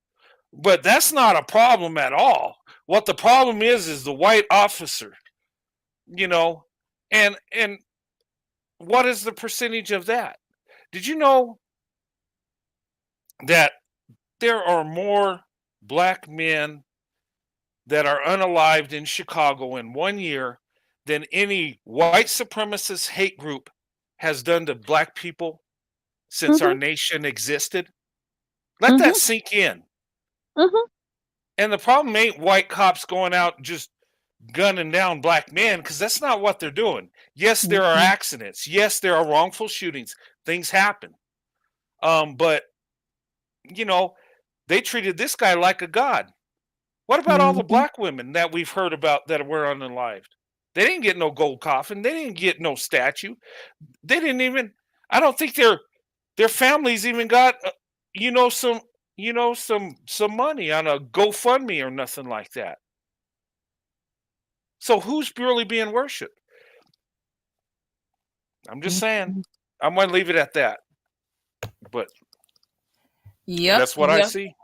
Speaker 5: But that's not a problem at all. What the problem is the white officer, and what is the percentage of that? Did you know that there are more black men that are unalived in Chicago in 1 year than any white supremacist hate group has done to black people since our nation existed? Let that sink in. And the problem ain't white cops going out just gunning down black men, because that's not what they're doing. Yes, there are accidents. Yes, there are wrongful shootings. Things happen. But, they treated this guy like a god. What about all the black women that we've heard about that were unalived? They didn't get no gold coffin. They didn't get no statue. They didn't even, I don't think their families even got, some money on a GoFundMe or nothing like that. So who's really being worshipped? I'm just saying. I'm going to leave it at that. But that's what I see.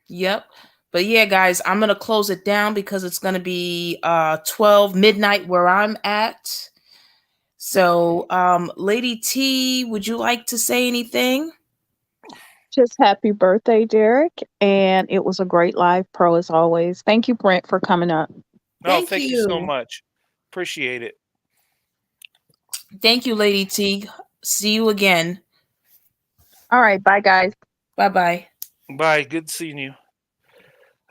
Speaker 1: Yep. But yeah, guys, I'm going to close it down because it's going to be 12 midnight where I'm at. So, Lady T, would you like to say anything?
Speaker 4: Just happy birthday, Derek. And it was a great live pro as always. Thank you, Brent, for coming up.
Speaker 5: No,
Speaker 1: Thank
Speaker 5: thank you so
Speaker 1: you.
Speaker 5: much. Appreciate it.
Speaker 1: Thank you, Lady T. See you again.
Speaker 4: All right. Bye, guys.
Speaker 1: Bye-bye.
Speaker 5: Bye. Good seeing you.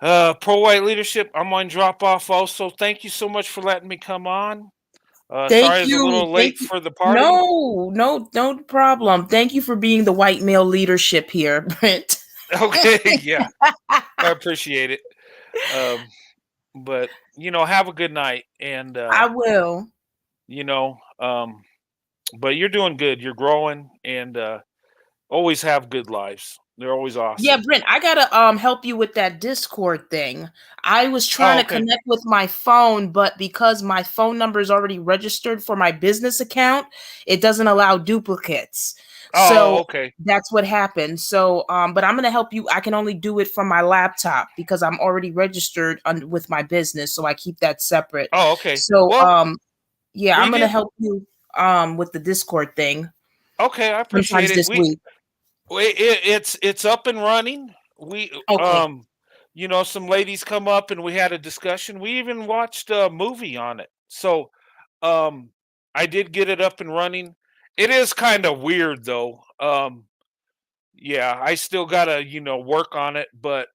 Speaker 5: Pro White Leadership, I'm on drop off also. Thank you so much for letting me come on. Sorry
Speaker 1: Thank
Speaker 5: I was a
Speaker 1: you.
Speaker 5: little
Speaker 1: Thank
Speaker 5: late
Speaker 1: you.
Speaker 5: for the party.
Speaker 1: No problem. Thank you for being the white male leadership here, Brent.
Speaker 5: Okay, yeah. I appreciate it. But have a good night, and
Speaker 1: I will.
Speaker 5: you know, but you're doing good. You're growing, and always have good lives. They're always
Speaker 1: Yeah,
Speaker 5: awesome.
Speaker 1: Brent, I gotta help you with that Discord thing. I was trying
Speaker 5: Oh,
Speaker 1: to
Speaker 5: okay.
Speaker 1: connect with my phone, but because my phone number is already registered for my business account, it doesn't allow duplicates.
Speaker 5: Oh,
Speaker 1: So
Speaker 5: okay.
Speaker 1: that's what happened. So but I'm gonna help you. I can only do it from my laptop because I'm already registered with my business, so I keep that separate.
Speaker 5: Oh, okay.
Speaker 1: So
Speaker 5: Well,
Speaker 1: yeah,
Speaker 5: we
Speaker 1: I'm gonna
Speaker 5: did.
Speaker 1: help you with the Discord thing
Speaker 5: Okay, I appreciate
Speaker 1: sometimes
Speaker 5: it.
Speaker 1: this week.
Speaker 5: It's up and running. We
Speaker 1: Okay.
Speaker 5: some ladies come up and we had a discussion. We even watched a movie on it. So um I did get it up and running. It is kind of weird though. Yeah, I still gotta, work on it, but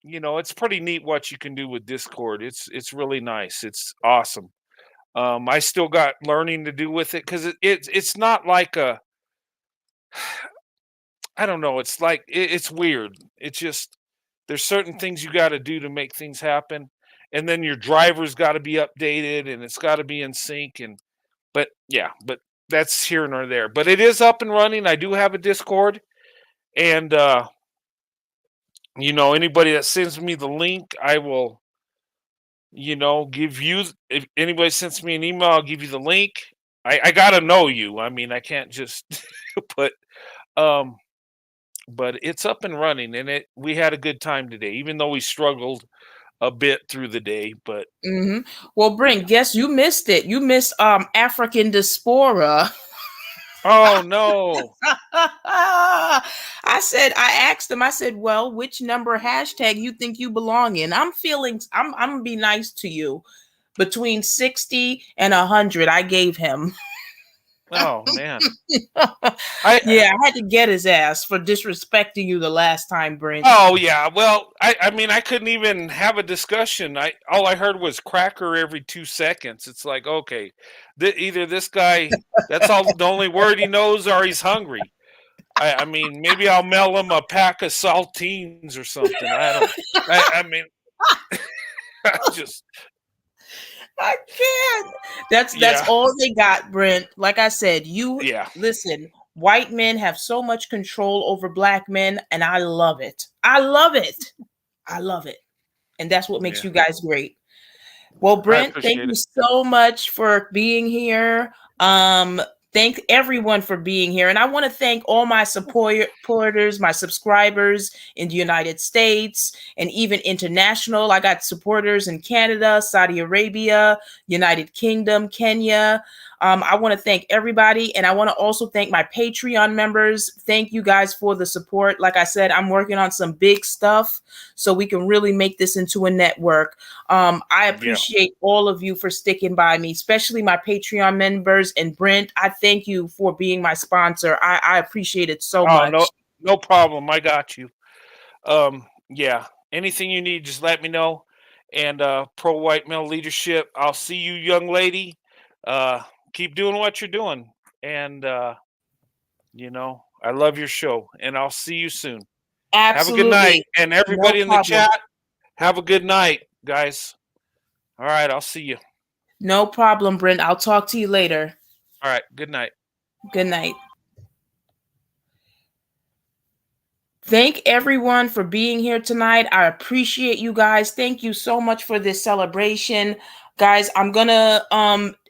Speaker 5: it's pretty neat what you can do with Discord. It's really nice. It's awesome. I still got learning to do with it because it's not like a I don't know. It's like it's weird. It's just there's certain things you got to do to make things happen, and then your driver's got to be updated, and it's got to be in sync. And but yeah, but that's here nor there. But it is up and running. I do have a Discord, and anybody that sends me the link, I will give you. If anybody sends me an email, I'll give you the link. I gotta know you. I mean, I can't just put um but it's up and running, and we had a good time today, even though we struggled a bit through the day. But
Speaker 1: Well,
Speaker 5: yeah.
Speaker 1: Brent, guess you missed it. You missed African diaspora.
Speaker 5: Oh no.
Speaker 1: I asked him, I said, well, which number hashtag you think you belong in? I'm gonna be nice to you. Between 60 and 100, I gave him.
Speaker 5: Oh man. I
Speaker 1: Yeah, I had to get his ass for disrespecting you the last time, Brent.
Speaker 5: Oh yeah. Well, I mean, I couldn't even have a discussion. All I heard was cracker every 2 seconds. It's like, okay, either this guy, that's all the only word he knows, or he's hungry. I mean, maybe I'll mail him a pack of saltines or something. I don't. I mean, I just
Speaker 1: I can't. That's
Speaker 5: yeah,
Speaker 1: all they got, Brent. Like I said, you
Speaker 5: yeah.
Speaker 1: listen, white men have so much control over black men, and I love it. I love it. I love it. And that's what makes
Speaker 5: Yeah,
Speaker 1: you guys great. Well,
Speaker 5: I
Speaker 1: Brent, thank
Speaker 5: appreciate
Speaker 1: you
Speaker 5: it.
Speaker 1: so much for being here. Thank everyone for being here. And I want to thank all my supporters, my subscribers in the United States and even international. I got supporters in Canada, Saudi Arabia, United Kingdom, Kenya. I want to thank everybody. And I want to also thank my Patreon members. Thank you guys for the support. Like I said, I'm working on some big stuff so we can really make this into a network. I
Speaker 5: Yeah.
Speaker 1: appreciate all of you for sticking by me, especially my Patreon members. And Brent, I thank you for being my sponsor. I appreciate it so
Speaker 5: Oh no,
Speaker 1: much.
Speaker 5: no problem. I got you. Yeah. Anything you need, just let me know. And pro white male leadership. I'll see you, young lady. Uh, keep doing what you're doing. And I love your show. And I'll see you soon. Have a good night.
Speaker 1: Absolutely.
Speaker 5: And
Speaker 1: No
Speaker 5: everybody in the
Speaker 1: problem.
Speaker 5: chat, have a good night, guys. All right, I'll see you.
Speaker 1: No problem, Brent. I'll talk to you later.
Speaker 5: All right, good night.
Speaker 1: Good night. Thank everyone for being here tonight. I appreciate you guys. Thank you so much for this celebration. Guys, I'm gonna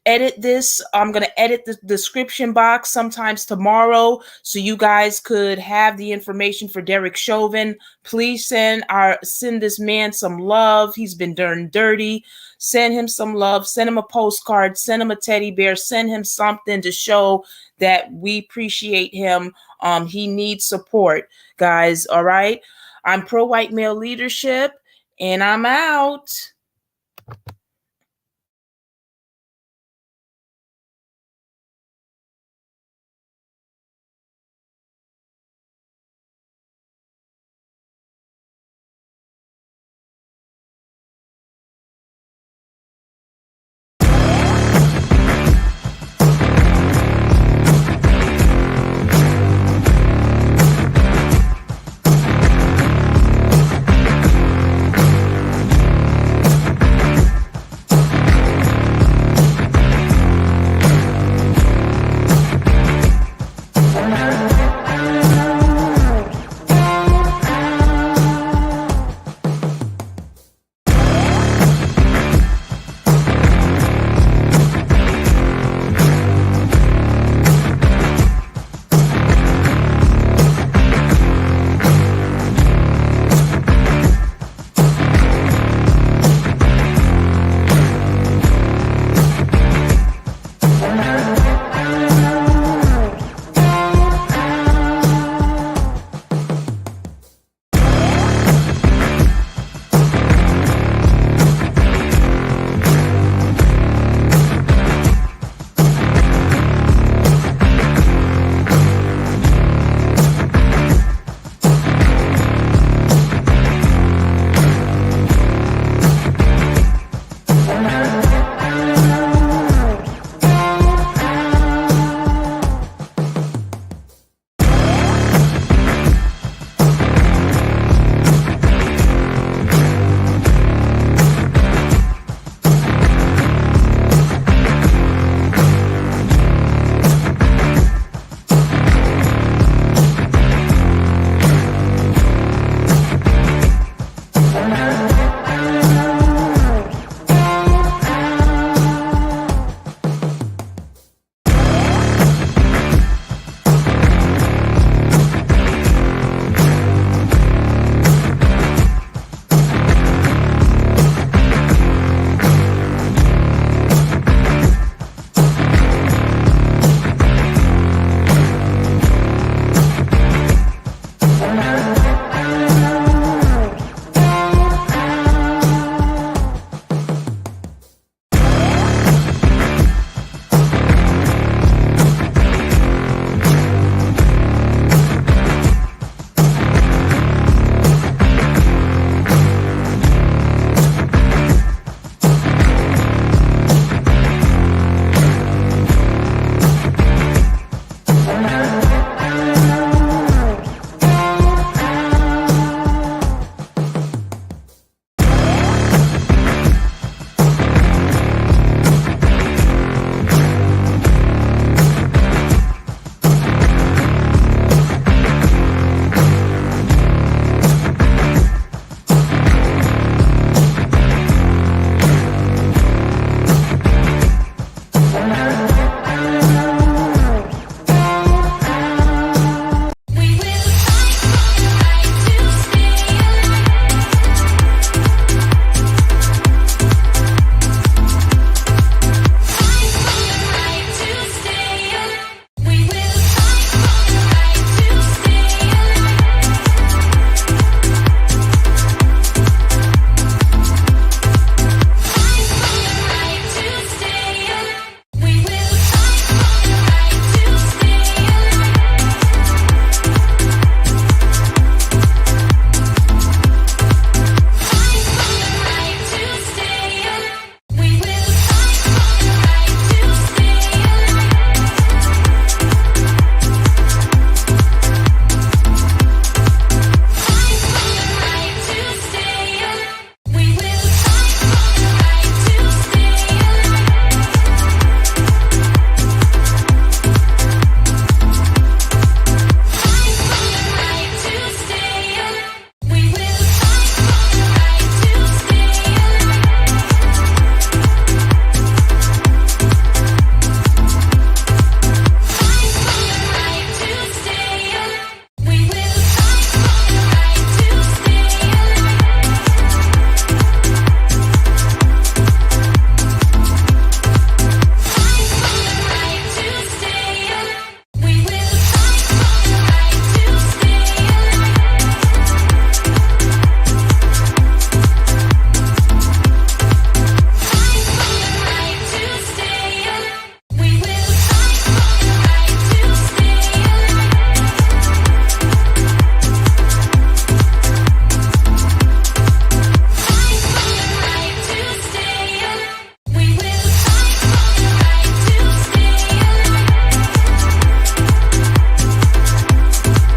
Speaker 1: edit this. I'm going to edit the description box sometimes tomorrow so you guys could have the information for Derek Chauvin. Please send this man some love. He's been done dirty. Send him some love. Send him a postcard. Send him a teddy bear. Send him something to show that we appreciate him. He needs support, guys. All right. I'm pro white male leadership, and I'm out.